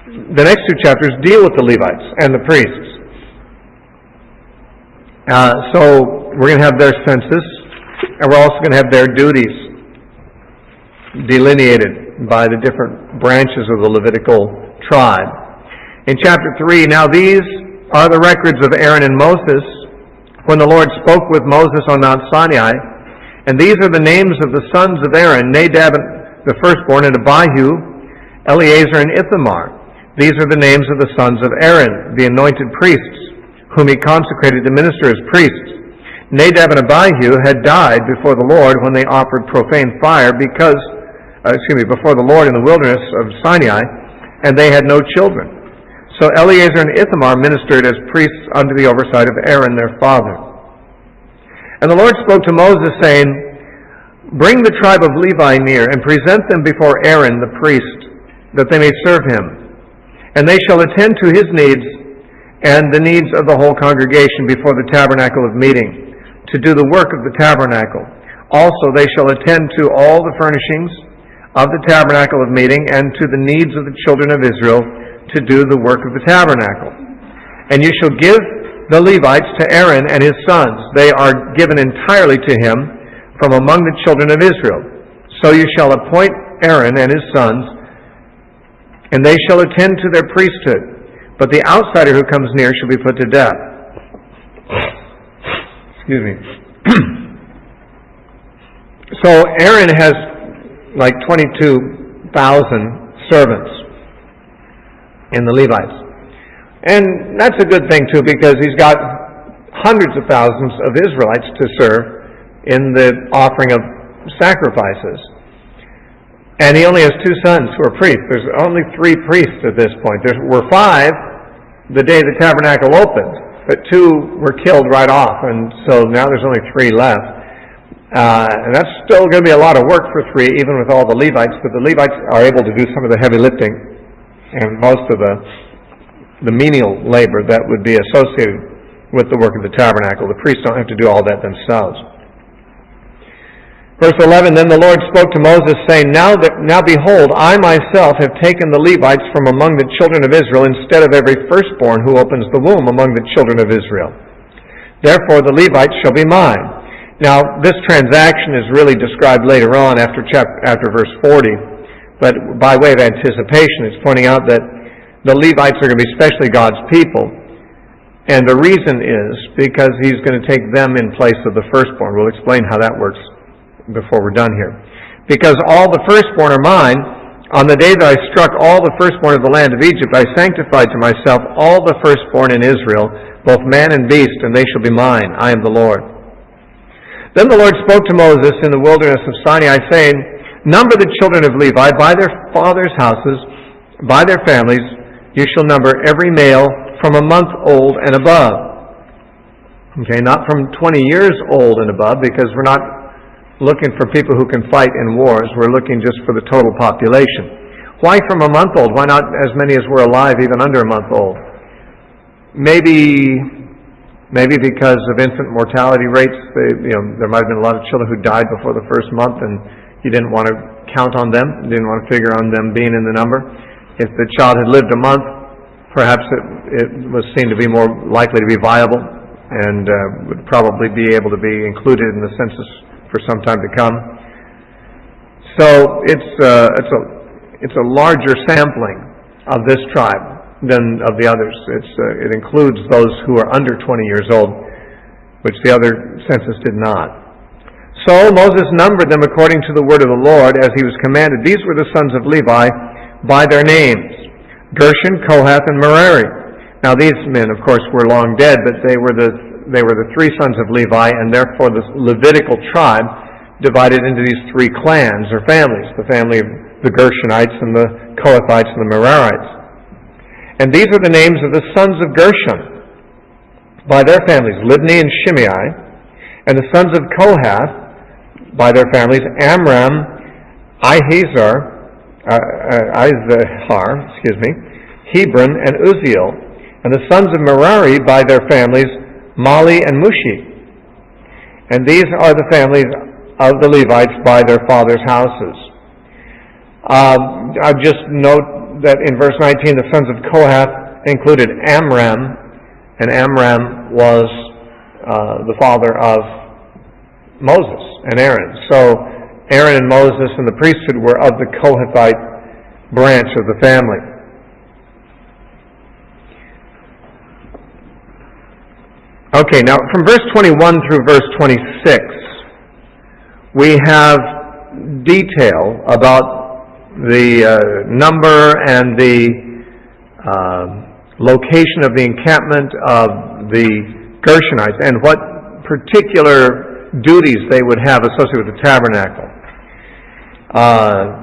the next two chapters deal with the Levites and the priests. So we're going to have their census, and we're also going to have their duties delineated by the different branches of the Levitical tribe. In chapter 3, "Now these are the records of Aaron and Moses when the Lord spoke with Moses on Mount Sinai. And these are the names of the sons of Aaron, Nadab the firstborn, and Abihu, Eleazar, and Ithamar. These are the names of the sons of Aaron, the anointed priests, whom he consecrated to minister as priests. Nadab and Abihu had died before the Lord when they offered profane fire before the Lord in the wilderness of Sinai, and they had no children. So Eleazar and Ithamar ministered as priests under the oversight of Aaron their father. And the Lord spoke to Moses, saying, Bring the tribe of Levi near, and present them before Aaron the priest, that they may serve him. And they shall attend to his needs and the needs of the whole congregation before the tabernacle of meeting, to do the work of the tabernacle. Also they shall attend to all the furnishings of the tabernacle of meeting, and to the needs of the children of Israel, to do the work of the tabernacle. And you shall give the Levites to Aaron and his sons. They are given entirely to him from among the children of Israel. So you shall appoint Aaron and his sons, and they shall attend to their priesthood. But the outsider who comes near shall be put to death. Excuse me. So Aaron has like 22,000 servants in the Levites. And that's a good thing too, because he's got hundreds of thousands of Israelites to serve in the offering of sacrifices. And he only has 2 sons who are priests. There's only 3 priests at this point. There were 5 the day the tabernacle opened, but 2 were killed right off, and so now there's only 3 left. And that's still going to be a lot of work for 3, even with all the Levites, but the Levites are able to do some of the heavy lifting and most of the menial labor that would be associated with the work of the tabernacle. The priests don't have to do all that themselves. Verse 11, Then the Lord spoke to Moses, saying, Now behold, I myself have taken the Levites from among the children of Israel, instead of every firstborn who opens the womb among the children of Israel. Therefore the Levites shall be mine. Now, this transaction is really described later on after verse 40, but by way of anticipation, it's pointing out that the Levites are going to be especially God's people, and the reason is because he's going to take them in place of the firstborn. We'll explain how that works before we're done here. Because all the firstborn are mine, on the day that I struck all the firstborn of the land of Egypt, I sanctified to myself all the firstborn in Israel, both man and beast, and they shall be mine. I am the Lord. Then the Lord spoke to Moses in the wilderness of Sinai, saying, Number the children of Levi by their fathers' houses, by their families. You shall number every male from a month old and above. Okay, not from 20 years old and above, because we're not looking for people who can fight in wars. We're looking just for the total population. Why from a month old? Why not as many as were alive even under a month old? Maybe because of infant mortality rates. There might have been a lot of children who died before the first month, and you didn't want to count on them. You didn't want to figure on them being in the number. If the child had lived a month, perhaps it was seen to be more likely to be viable and would probably be able to be included in the census for some time to come. So it's a larger sampling of this tribe than of the others. It includes those who are under 20 years old, which the other census did not. So Moses numbered them according to the word of the Lord as he was commanded. These were the sons of Levi by their names: Gershon, Kohath, and Merari. Now these men, of course, were long dead, but they were the three sons of Levi, and therefore the Levitical tribe divided into these three clans or families: the family of the Gershonites and the Kohathites and the Merarites. And these are the names of the sons of Gershon by their families: Libni and Shimei. And the sons of Kohath by their families: Amram, Izhar, Hebron, and Uzziel. And the sons of Merari by their families: Mali and Mushi. And these are the families of the Levites by their fathers' houses. I just note that in verse 19 the sons of Kohath included Amram, and Amram was the father of Moses and Aaron. So Aaron and Moses and the priesthood were of the Kohathite branch of the family. Okay, now from verse 21 through verse 26, we have detail about the number and the location of the encampment of the Gershonites and what particular duties they would have associated with the tabernacle.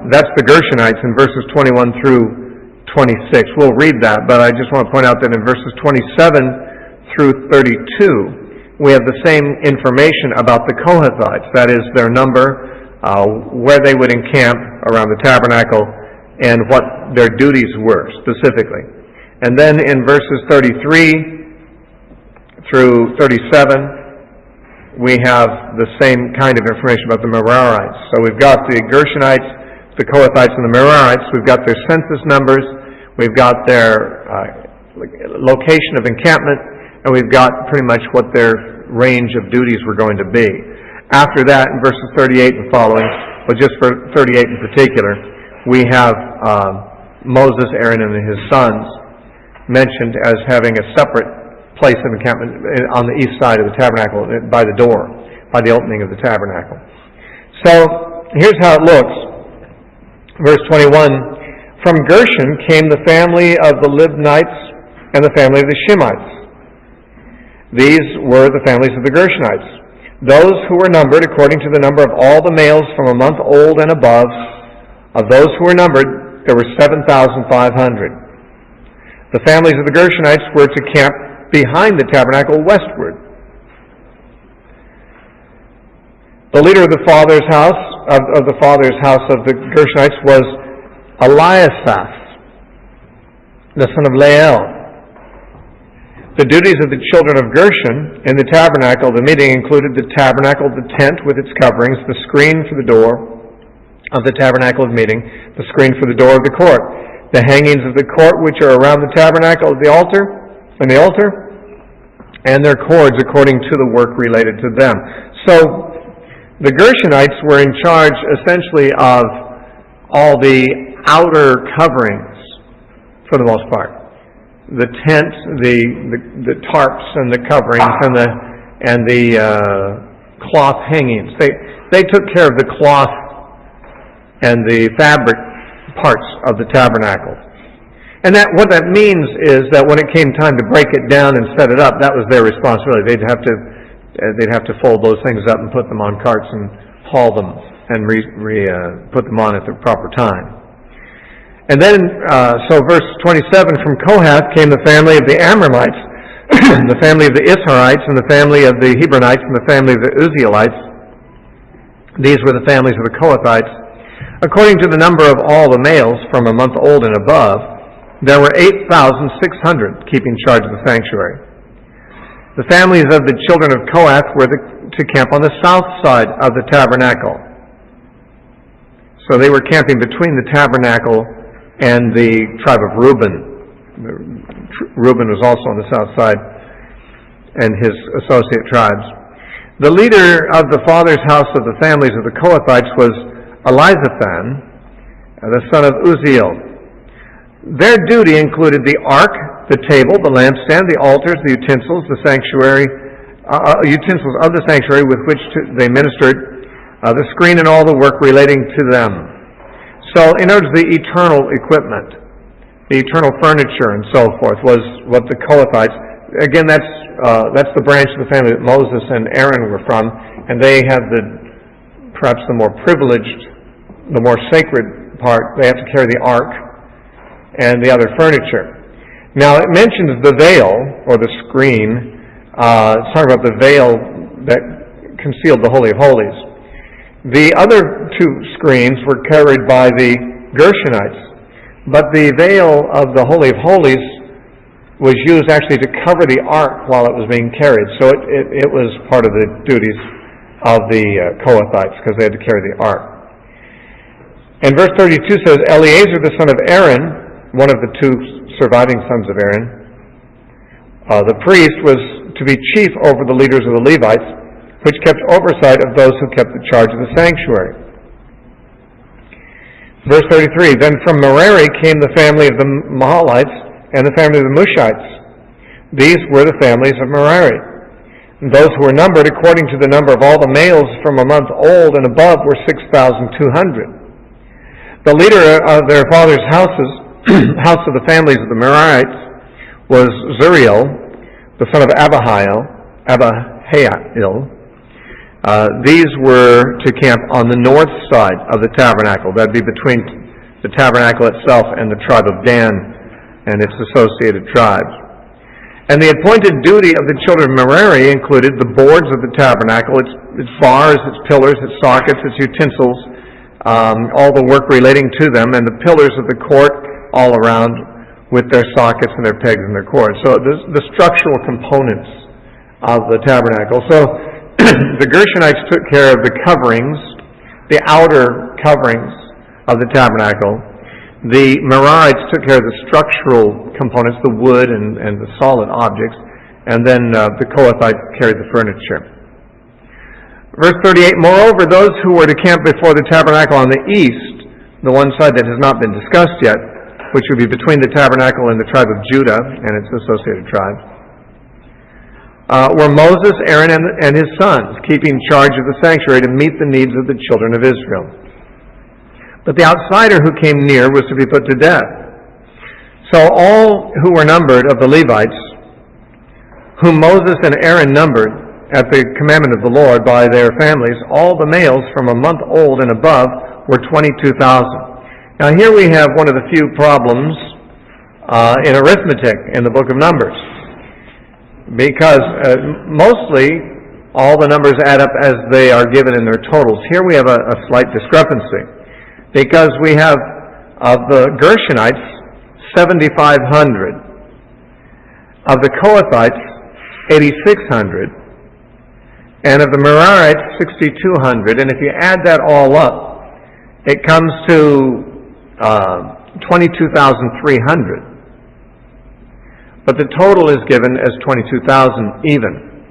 That's the Gershonites in verses 21 through 26. We'll read that, but I just want to point out that in verses 27 through 32, we have the same information about the Kohathites, that is, their number, where they would encamp around the tabernacle, and what their duties were specifically. And then in verses 33 through 37, we have the same kind of information about the Merarites. So we've got the Gershonites, the Kohathites, and the Merarites. We've got their census numbers. We've got their location of encampment, and we've got pretty much what their range of duties were going to be. After that, in verses 38 and following, but just for 38 in particular, we have Moses, Aaron, and his sons mentioned as having a separate place of encampment on the east side of the tabernacle, by the door, by the opening of the tabernacle. So here's how it looks. Verse 21, from Gershon came the family of the Libnites and the family of the Shimites. These were the families of the Gershonites. Those who were numbered according to the number of all the males from a month old and above, of those who were numbered, there were 7,500. The families of the Gershonites were to camp behind the tabernacle westward. The leader of the father's house of the Gershonites was Eliasaph, the son of Lael. The duties of the children of Gershon in the tabernacle of the meeting included the tabernacle, the tent with its coverings, the screen for the door of the tabernacle of meeting, the screen for the door of the court, the hangings of the court which are around the tabernacle of the altar, and their cords according to the work related to them. So the Gershonites were in charge essentially of all the outer coverings for the most part. The tent, the tarps and the coverings and the cloth hangings. They took care of the cloth and the fabric parts of the tabernacle. And what that means is that when it came time to break it down and set it up, that was their responsibility. They'd have to fold those things up and put them on carts and haul them and put them on at the proper time. And then, so verse 27, from Kohath came the family of the Amramites, the family of the Isharites, and the family of the Hebronites, and the family of the Uzzielites. These were the families of the Kohathites. According to the number of all the males from a month old and above, there were 8,600 keeping charge of the sanctuary. The families of the children of Kohath were to camp on the south side of the tabernacle. So they were camping between the tabernacle and the tribe of Reuben. Reuben was also on the south side, and his associate tribes. The leader of the father's house of the families of the Kohathites was Elizaphan, the son of Uzziel. Their duty included the ark, the table, the lampstand, the altars, the utensils, the sanctuary, utensils of the sanctuary with which they ministered, the screen and all the work relating to them. So, in other words, the eternal equipment, the eternal furniture and so forth was what the Kohathites, again, that's the branch of the family that Moses and Aaron were from, and they have perhaps the more privileged, the more sacred part. They have to carry the ark and the other furniture. Now, it mentions the veil, or the screen. It's talking about the veil that concealed the Holy of Holies. The other two screens were carried by the Gershonites, but the veil of the Holy of Holies was used actually to cover the ark while it was being carried. So it was part of the duties of the Kohathites, because they had to carry the ark. And verse 32 says, Eleazar the son of Aaron, one of the two surviving sons of Aaron, the priest, was to be chief over the leaders of the Levites, which kept oversight of those who kept the charge of the sanctuary. Verse 33, Then from Merari came the family of the Mahalites and the family of the Mushites. These were the families of Merari. And those who were numbered according to the number of all the males from a month old and above were 6,200. The leader of their father's houses, house of the families of the Merarites, was Zuriel, the son of Abihail. These were to camp on the north side of the tabernacle. That would be between the tabernacle itself and the tribe of Dan and its associated tribes. And the appointed duty of the children of Merari included the boards of the tabernacle, its bars, its pillars, its sockets, its utensils, all the work relating to them, and the pillars of the court all around with their sockets and their pegs and their cords. So the structural components of the tabernacle. So the Gershonites took care of the coverings, the outer coverings of the tabernacle. The Merarites took care of the structural components, the wood and the solid objects, and then the Kohathites carried the furniture. Verse 38, Moreover, those who were to camp before the tabernacle on the east, the one side that has not been discussed yet, which would be between the tabernacle and the tribe of Judah and its associated tribes, were Moses, Aaron, and his sons, keeping charge of the sanctuary to meet the needs of the children of Israel. But the outsider who came near was to be put to death. So all who were numbered of the Levites, whom Moses and Aaron numbered at the commandment of the Lord by their families, all the males from a month old and above were 22,000. Now here we have one of the few problems in arithmetic in the book of Numbers, because mostly all the numbers add up as they are given in their totals. Here we have a slight discrepancy, because we have of the Gershonites 7,500, of the Kohathites 8,600, and of the Merarites 6,200. And if you add that all up, it comes to 22,300. But the total is given as 22,000 even.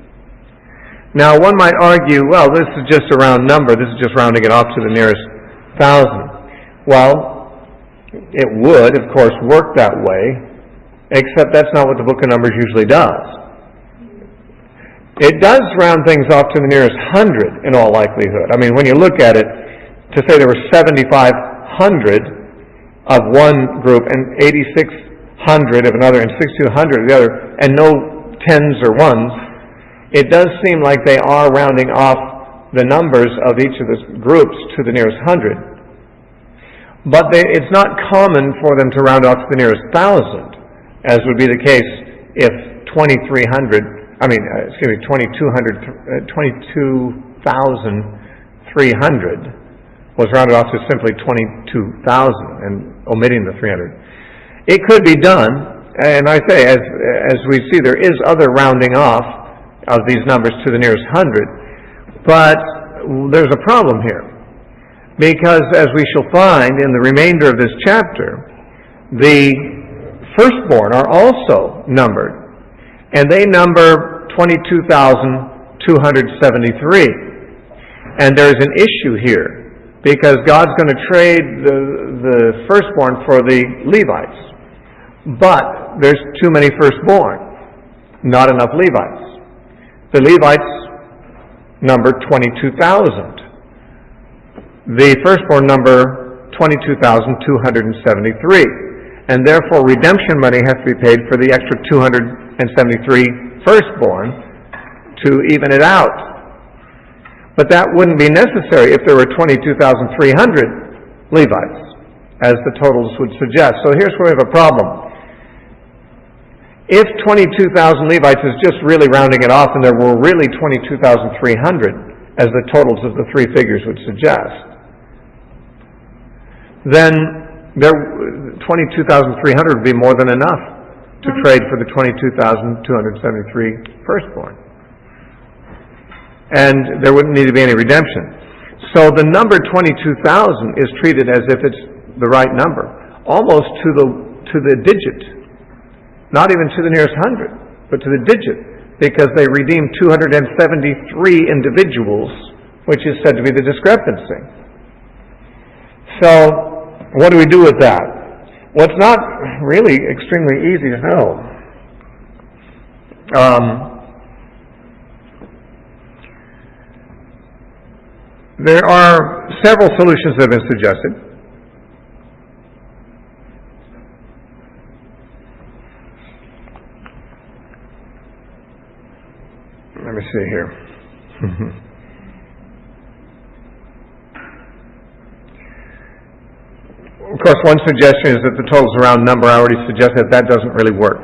Now one might argue, well, this is just a round number, this is just rounding it off to the nearest 1,000. Well, it would, of course, work that way, except that's not what the book of Numbers usually does. It does round things off to the nearest 100 in all likelihood. I mean, when you look at it, to say there were 7,500 of one group and 8,600 of another and 6,200 of the other, and no tens or ones, it does seem like they are rounding off the numbers of each of the groups to the nearest 100. But it's not common for them to round off to the nearest 1,000, as would be the case if 22,300 was rounded off to simply 22,000 and omitting the 300. It could be done, and I say, as we see, there is other rounding off of these numbers to the nearest 100, but there's a problem here, because as we shall find in the remainder of this chapter, the firstborn are also numbered, and they number 22,273. And there's an issue here, because God's going to trade the firstborn for the Levites. But there's too many firstborn, not enough Levites. The Levites number 22,000. The firstborn number 22,273. And therefore redemption money has to be paid for the extra 273 firstborn to even it out. But that wouldn't be necessary if there were 22,300 Levites, as the totals would suggest. So here's where we have a problem. If 22,000 Levites is just really rounding it off, and there were really 22,300, as the totals of the three figures would suggest, then 22,300 would be more than enough to trade for the 22,273 firstborn. And there wouldn't need to be any redemption. So the number 22,000 is treated as if it's the right number, almost to the digit. Not even to the nearest hundred, but to the digit, because they redeemed 273 individuals, which is said to be the discrepancy. So, what do we do with that? Well, it's not really extremely easy to know. There are several solutions that have been suggested. Let me see here. Of course, one suggestion is that the total's a round number. I already suggested that doesn't really work.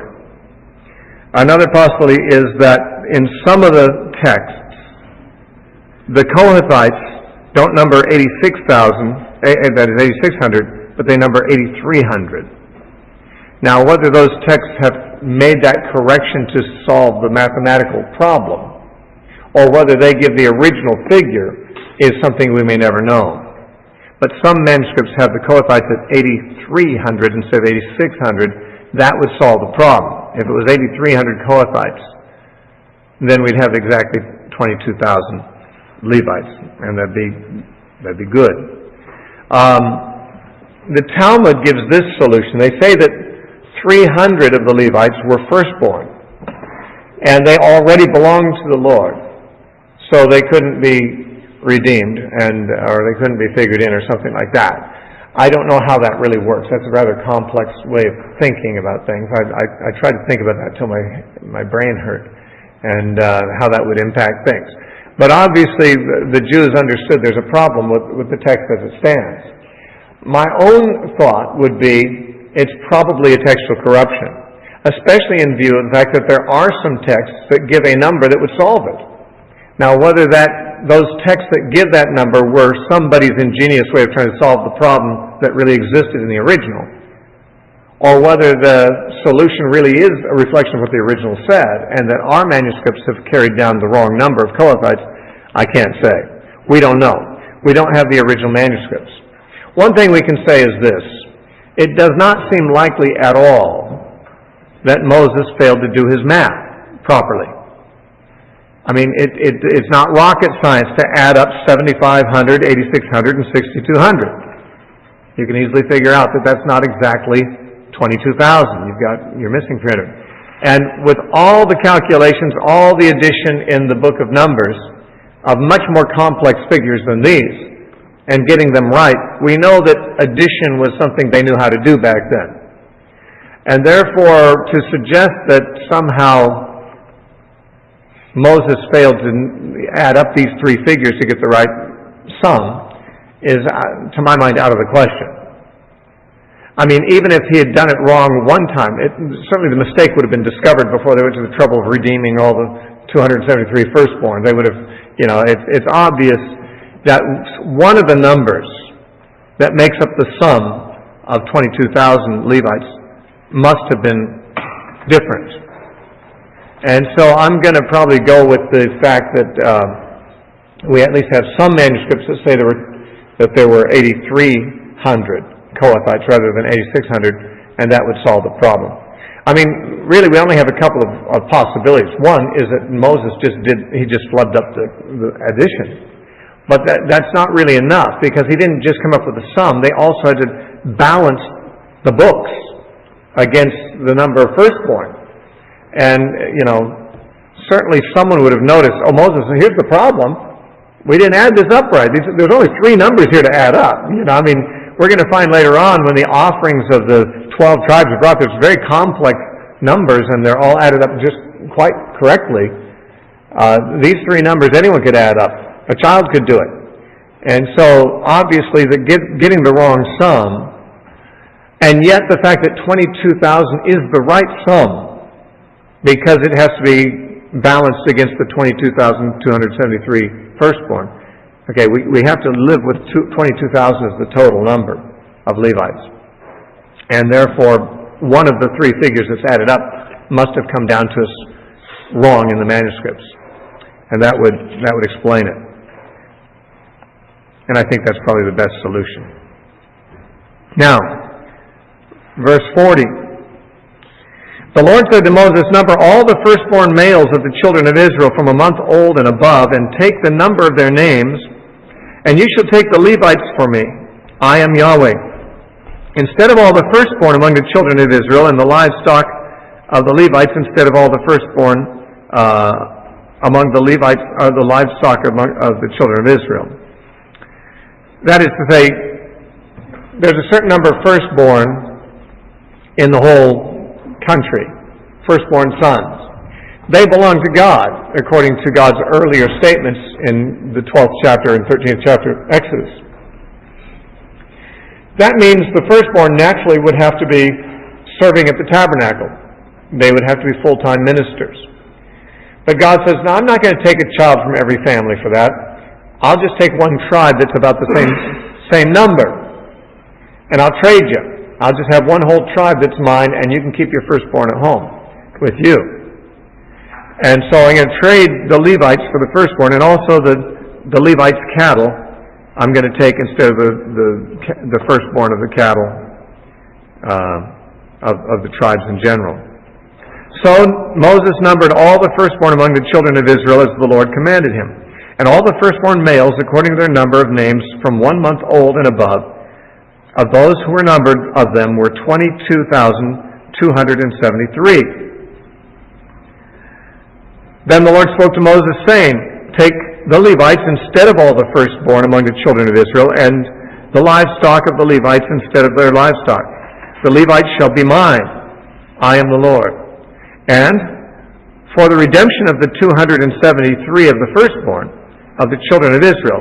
Another possibility is that in some of the texts, the Kohathites don't number 86,000, that is 8,600, but they number 8,300. Now, whether those texts have made that correction to solve the mathematical problem, or whether they give the original figure, is something we may never know. But some manuscripts have the Kohathites at 8,300 instead of 8,600. That would solve the problem. If it was 8,300 Kohathites, then we'd have exactly 22,000 Levites, and that'd be good. The Talmud gives this solution. They say that 300 of the Levites were firstborn, and they already belonged to the Lord, so they couldn't be redeemed, or they couldn't be figured in, or something like that. I don't know how that really works. That's a rather complex way of thinking about things. I tried to think about that till my brain hurt, and how that would impact things. But obviously, the Jews understood there's a problem with the text as it stands. My own thought would be it's probably a textual corruption, especially in view of the fact that there are some texts that give a number that would solve it. Now, whether those texts that give that number were somebody's ingenious way of trying to solve the problem that really existed in the original, or whether the solution really is a reflection of what the original said, and that our manuscripts have carried down the wrong number of Kohathites, I can't say. We don't know. We don't have the original manuscripts. One thing we can say is this. It does not seem likely at all that Moses failed to do his math properly. I mean, it's not rocket science to add up 7,500, 8,600, and 6,200. You can easily figure out that that's not exactly 22,000. You're missing 300. And with all the calculations, all the addition in the book of Numbers of much more complex figures than these, and getting them right, we know that addition was something they knew how to do back then. And therefore, to suggest that somehow Moses failed to add up these three figures to get the right sum is, to my mind, out of the question. I mean, even if he had done it wrong one time, certainly the mistake would have been discovered before they went to the trouble of redeeming all the 273 firstborn. They would have, it's obvious that one of the numbers that makes up the sum of 22,000 Levites must have been different. And so I'm going to probably go with the fact that we at least have some manuscripts that say that there were 8,300 Kohathites rather than 8,600, and that would solve the problem. I mean, really, we only have a couple of possibilities. One is that Moses just flubbed up the addition. But that's not really enough, because he didn't just come up with a sum. They also had to balance the books. against the number of firstborn. And, certainly someone would have noticed, oh, Moses, here's the problem. We didn't add this up right. There's only 3 numbers here to add up. We're going to find later on when the offerings of the 12 tribes are brought, there's very complex numbers, and they're all added up just quite correctly. These 3 numbers, anyone could add up. A child could do it. And so, obviously, getting the wrong sum, and yet the fact that 22,000 is the right sum, because it has to be balanced against the 22,273 firstborn. Okay, we have to live with 22,000 as the total number of Levites. And therefore, one of the 3 figures that's added up must have come down to us wrong in the manuscripts. And that would explain it. And I think that's probably the best solution. Now, verse 40. The Lord said to Moses, number all the firstborn males of the children of Israel from a month old and above, and take the number of their names, and you shall take the Levites for me. I am Yahweh. Instead of all the firstborn among the children of Israel, and the livestock of the Levites, instead of all the firstborn among the Levites, the livestock of the children of Israel. That is to say, there's a certain number of firstborn in the whole country, firstborn sons. They belong to God, according to God's earlier statements in the 12th chapter and 13th chapter of Exodus. That means the firstborn naturally would have to be serving at the tabernacle. They would have to be full-time ministers. But God says, no, I'm not going to take a child from every family for that. I'll just take one tribe that's about the same number, and I'll trade you. I'll just have one whole tribe that's mine, and you can keep your firstborn at home with you. And so I'm going to trade the Levites for the firstborn, and also the Levites' cattle I'm going to take instead of the firstborn of the cattle of the tribes in general. So Moses numbered all the firstborn among the children of Israel as the Lord commanded him. And all the firstborn males, according to their number of names, from 1 month old and above, of those who were numbered of them were 22,273. Then the Lord spoke to Moses, saying, take the Levites instead of all the firstborn among the children of Israel, and the livestock of the Levites instead of their livestock. The Levites shall be mine. I am the Lord. And for the redemption of the 273 of the firstborn of the children of Israel,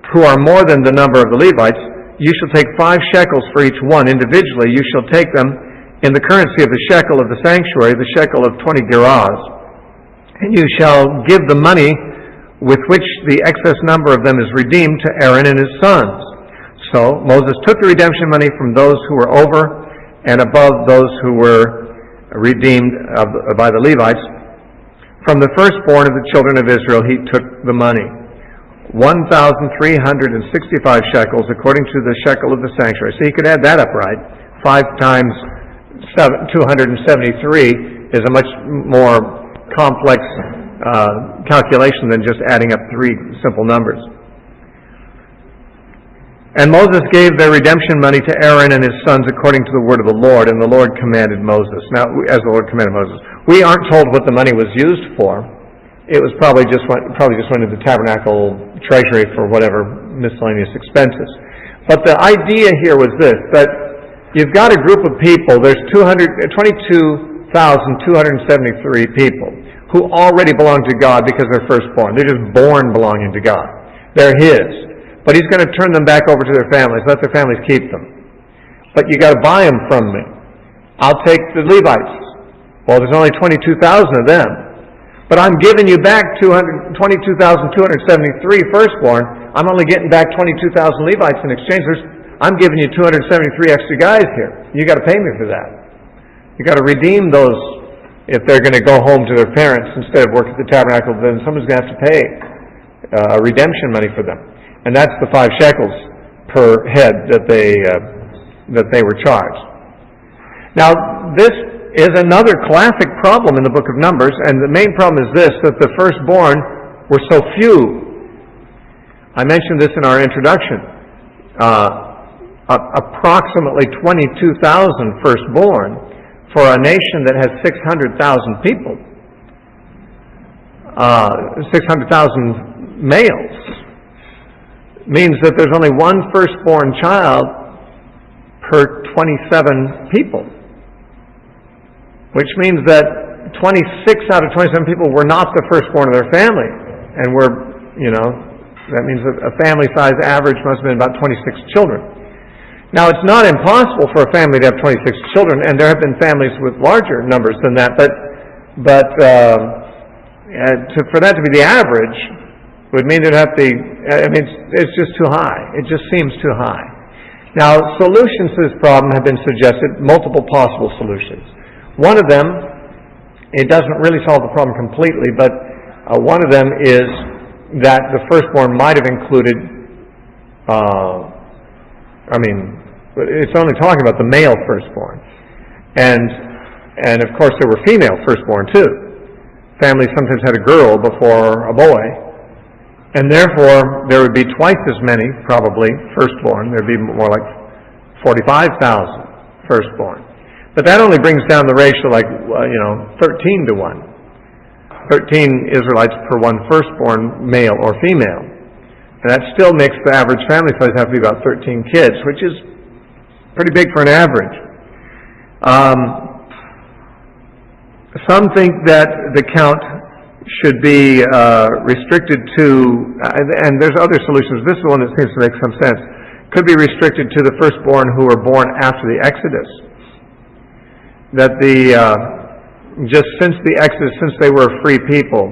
who are more than the number of the Levites, you shall take 5 shekels for each one individually. You shall take them in the currency of the shekel of the sanctuary, the shekel of 20 gerahs. And you shall give the money with which the excess number of them is redeemed to Aaron and his sons. So Moses took the redemption money from those who were over and above those who were redeemed by the Levites. From the firstborn of the children of Israel he took the money. 1,365 shekels according to the shekel of the sanctuary. So you could add that up right. 5 times 273 is a much more complex calculation than just adding up 3 simple numbers. And Moses gave their redemption money to Aaron and his sons according to the word of the Lord, and the Lord commanded Moses. Now, as the Lord commanded Moses. We aren't told what the money was used for. It was probably just went into the tabernacle treasury for whatever miscellaneous expenses. But the idea here was this, that you've got a group of people, there's 22,273 people who already belong to God because they're firstborn. They're just born belonging to God. They're His. But He's going to turn them back over to their families, let their families keep them. But you got to buy them from me. I'll take the Levites. Well, there's only 22,000 of them. But I'm giving you back 22,273 firstborn. I'm only getting back 22,000 Levites in exchange. I'm giving you 273 extra guys here. You got to pay me for that. You got to redeem those if they're going to go home to their parents instead of work at the tabernacle. Then someone's going to have to pay redemption money for them, and that's the 5 shekels per head that they were charged. Now this is another classic problem in the book of Numbers, and the main problem is this, that the firstborn were so few. I mentioned this in our introduction. Approximately 22,000 firstborn for a nation that has 600,000 people, 600,000 males, means that there's only one firstborn child per 27 people, which means that 26 out of 27 people were not the firstborn of their family, and that means that a family size average must have been about 26 children. Now, it's not impossible for a family to have 26 children, and there have been families with larger numbers than that, but for that to be the average would mean there'd have to be, it's just too high. It just seems too high. Now, solutions to this problem have been suggested, multiple possible solutions. One of them, it doesn't really solve the problem completely, but one of them is that the firstborn might have included, it's only talking about the male firstborn. And of course there were female firstborn too. Families sometimes had a girl before a boy, and therefore there would be twice as many, probably, firstborn. There'd be more like 45,000 firstborn. But that only brings down the ratio 13 to 1. 13 Israelites per one firstborn, male or female. And that still makes the average family size have to be about 13 kids, which is pretty big for an average. Some think that the count should be restricted to, and there's other solutions. This is one that seems to make some sense. Could be restricted to the firstborn who were born after the Exodus. That just since the Exodus, since they were a free people,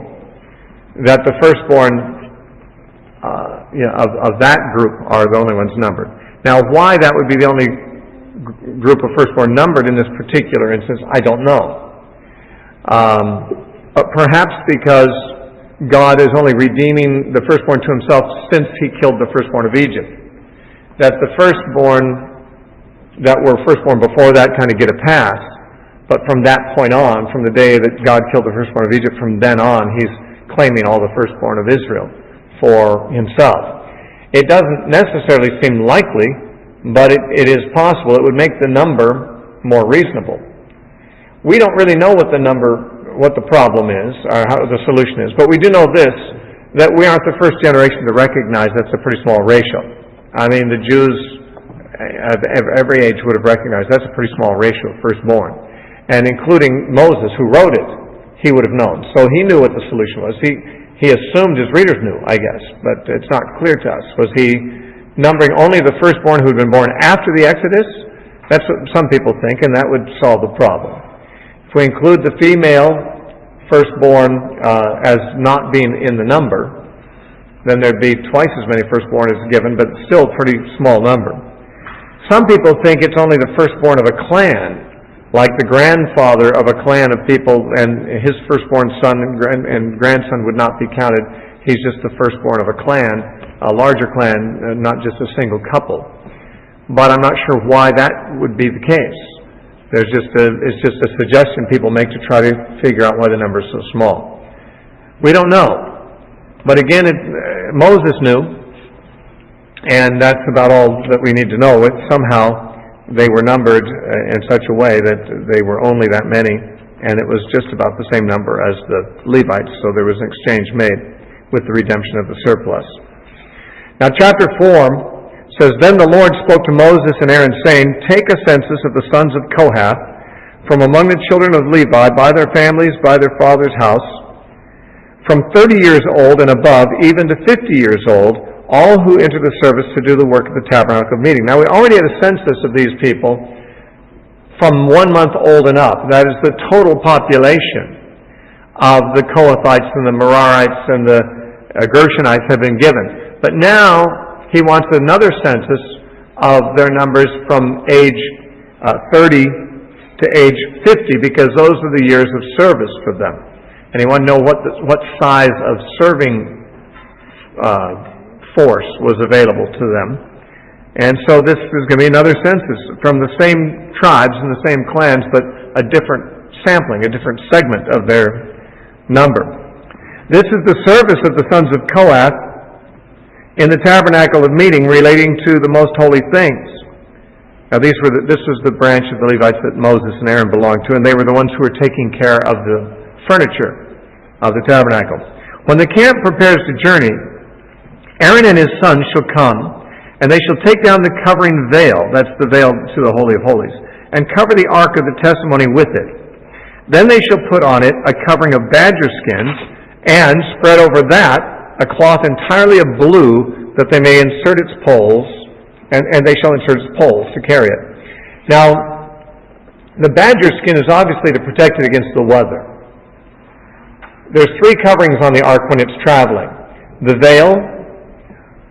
that the firstborn of that group are the only ones numbered. Now, why that would be the only group of firstborn numbered in this particular instance, I don't know. But perhaps because God is only redeeming the firstborn to himself since he killed the firstborn of Egypt. That the firstborn that were firstborn before that kind of get a pass. But from that point on, from the day that God killed the firstborn of Egypt, from then on, he's claiming all the firstborn of Israel for himself. It doesn't necessarily seem likely, but it is possible. It would make the number more reasonable. We don't really know what the problem is, or how the solution is, but we do know this, that we aren't the first generation to recognize that's a pretty small ratio. The Jews of every age would have recognized that's a pretty small ratio of firstborn. And including Moses, who wrote it, he would have known. So he knew what the solution was. He assumed his readers knew, I guess, but it's not clear to us. Was he numbering only the firstborn who had been born after the Exodus? That's what some people think, and that would solve the problem. If we include the female firstborn as not being in the number, then there'd be twice as many firstborn as given, but still a pretty small number. Some people think it's only the firstborn of a clan, like the grandfather of a clan of people, and his firstborn son and grandson would not be counted. He's just the firstborn of a clan, a larger clan, not just a single couple. But I'm not sure why that would be the case. It's just a suggestion people make to try to figure out why the number is so small. We don't know. But again, Moses knew, and that's about all that we need to know. Somehow they were numbered in such a way that they were only that many, and it was just about the same number as the Levites, so there was an exchange made with the redemption of the surplus. Now, chapter 4 says, Then the Lord spoke to Moses and Aaron, saying, Take a census of the sons of Kohath from among the children of Levi, by their families, by their father's house, from 30 years old and above, even to 50 years old, all who enter the service to do the work of the tabernacle of meeting. Now, we already had a census of these people from 1 month old and up. That is the total population of the Kohathites and the Merarites and the Gershonites have been given. But now he wants another census of their numbers from age 30 to age 50, because those are the years of service for them. And he wanted to know what size of serving force was available to them. And so this is going to be another census from the same tribes and the same clans, but a different sampling, a different segment of their number. This is the service of the sons of Kohath in the tabernacle of meeting relating to the most holy things. Now this was the branch of the Levites that Moses and Aaron belonged to, and they were the ones who were taking care of the furniture of the tabernacle. When the camp prepares to journey, Aaron and his sons shall come, and they shall take down the covering veil, that's the veil to the Holy of Holies, and cover the ark of the testimony with it. Then they shall put on it a covering of badger skins, and spread over that a cloth entirely of blue, that they may insert its poles, and they shall insert its poles to carry it. Now, the badger skin is obviously to protect it against the weather. There's three coverings on the ark when it's traveling. The veil,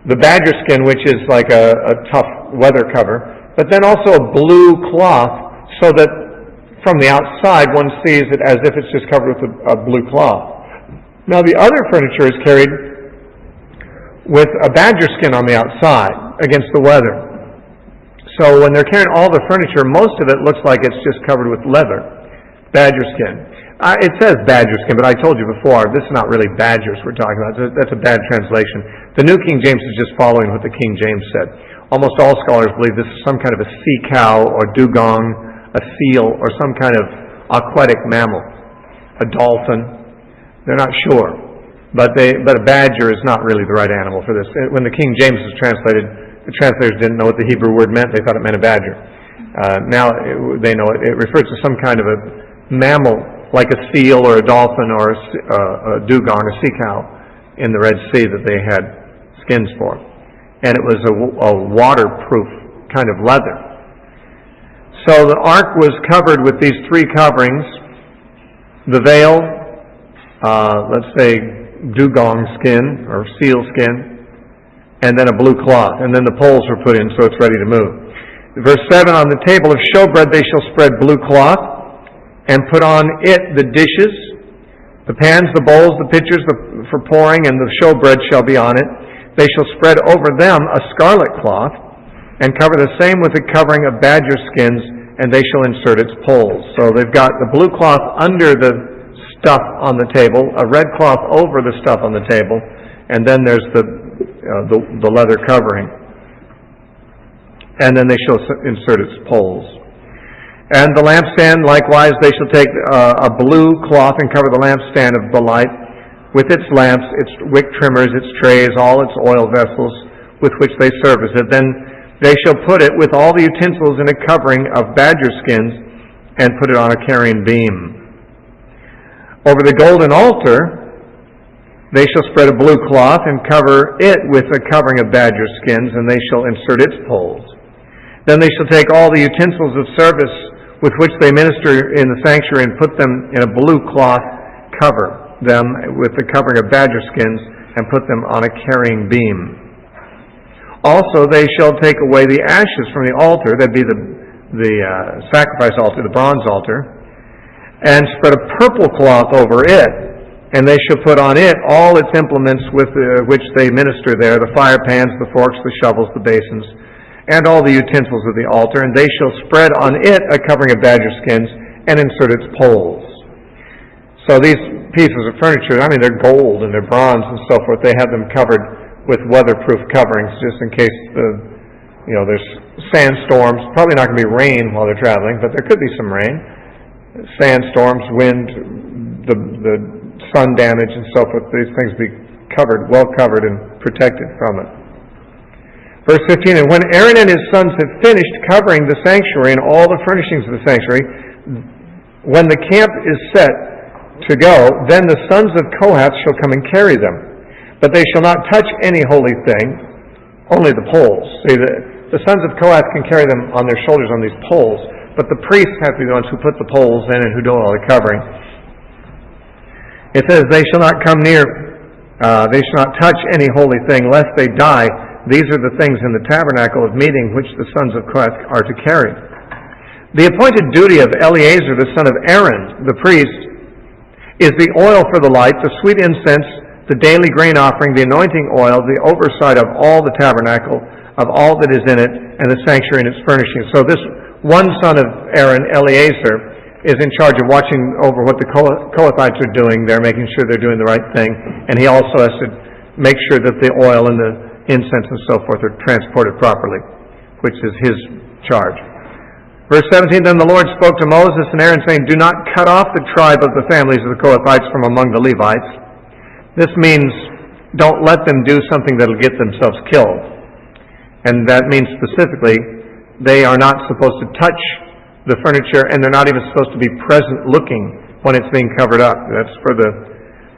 the badger skin, which is like a tough weather cover, but then also a blue cloth, so that from the outside one sees it as if it's just covered with a blue cloth. Now the other furniture is carried with a badger skin on the outside against the weather. So when they're carrying all the furniture, most of it looks like it's just covered with leather, badger skin. It says badger skin, but I told you before, this is not really badgers we're talking about. That's a bad translation. The New King James is just following what the King James said. Almost all scholars believe this is some kind of a sea cow or dugong, a seal, or some kind of aquatic mammal, a dolphin. They're not sure. But a badger is not really the right animal for this. When the King James was translated, the translators didn't know what the Hebrew word meant. They thought it meant a badger. Now they know it. It refers to some kind of a mammal, like a seal or a dolphin or a dugong, a sea cow, in the Red Sea that they had skins for. And it was a waterproof kind of leather. So the ark was covered with these three coverings: the veil, let's say dugong skin or seal skin, and then a blue cloth, and then the poles were put in so it's ready to move. Verse 7, on the table of showbread they shall spread blue cloth, and put on it the dishes, the pans, the bowls, the pitchers for pouring, and the showbread shall be on it. They shall spread over them a scarlet cloth, and cover the same with a covering of badger skins, and they shall insert its poles. So they've got the blue cloth under the stuff on the table, a red cloth over the stuff on the table, and then there's the leather covering. And then they shall insert its poles. And the lampstand, likewise, they shall take a blue cloth and cover the lampstand of the light with its lamps, its wick trimmers, its trays, all its oil vessels with which they service it. Then they shall put it with all the utensils in a covering of badger skins and put it on a carrying beam. Over the golden altar, they shall spread a blue cloth and cover it with a covering of badger skins, and they shall insert its poles. Then they shall take all the utensils of service with which they minister in the sanctuary and put them in a blue cloth, cover them with the covering of badger skins, and put them on a carrying beam. Also they shall take away the ashes from the altar, that'd be the sacrifice altar, the bronze altar, and spread a purple cloth over it, and they shall put on it all its implements with which they minister there, the fire pans, the forks, the shovels, the basins, and all the utensils of the altar, and they shall spread on it a covering of badger skins and insert its poles. So these pieces of furniture, they're gold and they're bronze and so forth. They have them covered with weatherproof coverings just in case there's sandstorms. Probably not going to be rain while they're traveling, but there could be some rain. Sandstorms, wind, the sun damage and so forth. These things be covered, well covered and protected from it. Verse 15, and when Aaron and his sons have finished covering the sanctuary and all the furnishings of the sanctuary, when the camp is set to go, then the sons of Kohath shall come and carry them. But they shall not touch any holy thing, only the poles. See, the sons of Kohath can carry them on their shoulders on these poles, but the priests have to be the ones who put the poles in and who do all the covering. It says, they shall not come near, they shall not touch any holy thing, lest they die. These are the things in the tabernacle of meeting which the sons of Kohath are to carry. The appointed duty of Eleazar, the son of Aaron, the priest, is the oil for the light, the sweet incense, the daily grain offering, the anointing oil, the oversight of all the tabernacle, of all that is in it, and the sanctuary and its furnishings. So this one son of Aaron, Eleazar, is in charge of watching over what the Kohathites are doing. They're making sure they're doing the right thing, and he also has to make sure that the oil and the incense and so forth are transported properly, which is his charge. Verse 17, then the Lord spoke to Moses and Aaron, saying, do not cut off the tribe of the families of the Kohathites from among the Levites. This means don't let them do something that will get themselves killed. And that means specifically, they are not supposed to touch the furniture, and they're not even supposed to be present looking when it's being covered up. That's for the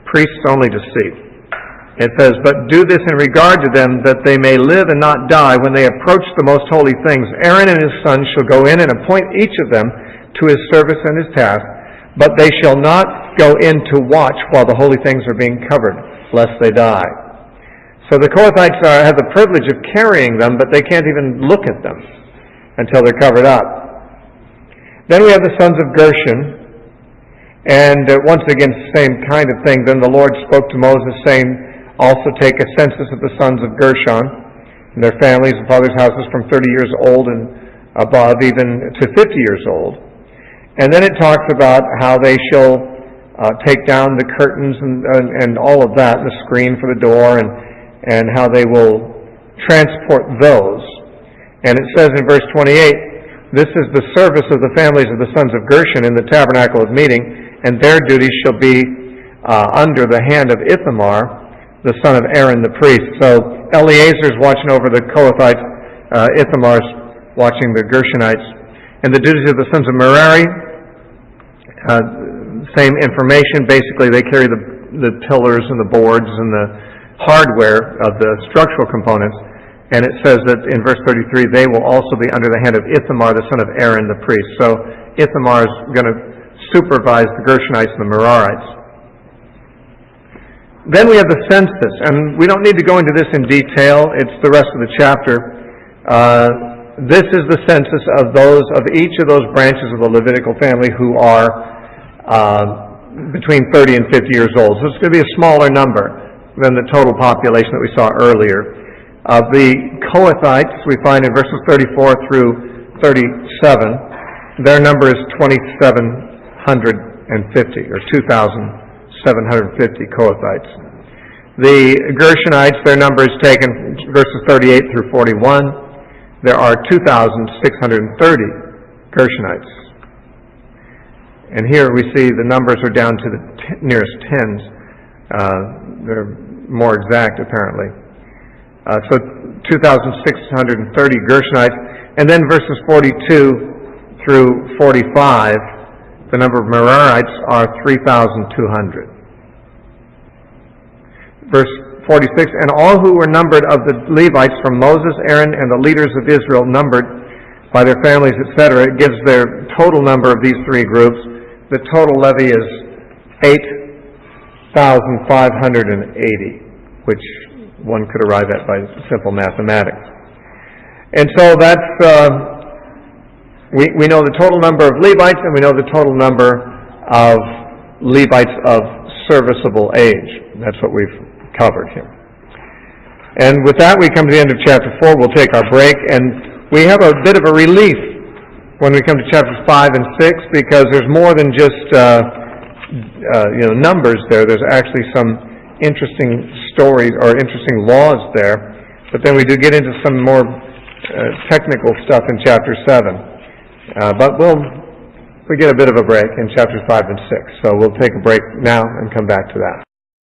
priests only to see. It says, but do this in regard to them, that they may live and not die when they approach the most holy things. Aaron and his sons shall go in and appoint each of them to his service and his task, but they shall not go in to watch while the holy things are being covered, lest they die. So the Kohathites have the privilege of carrying them, but they can't even look at them until they're covered up. Then we have the sons of Gershon, and once again, same kind of thing. Then the Lord spoke to Moses, saying, also take a census of the sons of Gershon, and their families and fathers' houses from 30 years old and above, even to 50 years old. And then it talks about how they shall take down the curtains and all of that, the screen for the door, and how they will transport those. And it says in verse 28, this is the service of the families of the sons of Gershon in the tabernacle of meeting, and their duties shall be under the hand of Ithamar, the son of Aaron the priest. So Eleazar's watching over the Kohathites, Ithamar's watching the Gershonites. And the duties of the sons of Merari, same information. Basically, they carry the pillars and the boards and the hardware of the structural components. And it says that in verse 33, they will also be under the hand of Ithamar, the son of Aaron the priest. So Ithamar is going to supervise the Gershonites and the Merarites. Then we have the census, and we don't need to go into this in detail. It's the rest of the chapter. This is the census of each of those branches of the Levitical family who are between 30 and 50 years old. So it's going to be a smaller number than the total population that we saw earlier. Of the Kohathites, we find in verses 34 through 37, their number is 2,750, or 2,750 Kohathites. The Gershonites, their number is taken verses 38 through 41. There are 2,630 Gershonites. And here we see the numbers are down to the nearest tens. They're more exact, apparently. So 2,630 Gershonites. And then verses 42 through 45, the number of Merarites are 3,200. Verse 46, and all who were numbered of the Levites from Moses, Aaron, and the leaders of Israel numbered by their families, etc. It gives their total number of these three groups. The total levy is 8,580, which one could arrive at by simple mathematics. And so that's, we know the total number of Levites, and we know the total number of Levites of serviceable age. That's what we've covered here. And with that, we come to the end of chapter 4. We'll take our break, and we have a bit of a relief when we come to chapters 5 and 6, because there's more than just numbers there. There's actually some interesting stories or interesting laws there. But then we do get into some more technical stuff in chapter 7. But we get a bit of a break in chapters 5 and 6. So we'll take a break now and come back to that.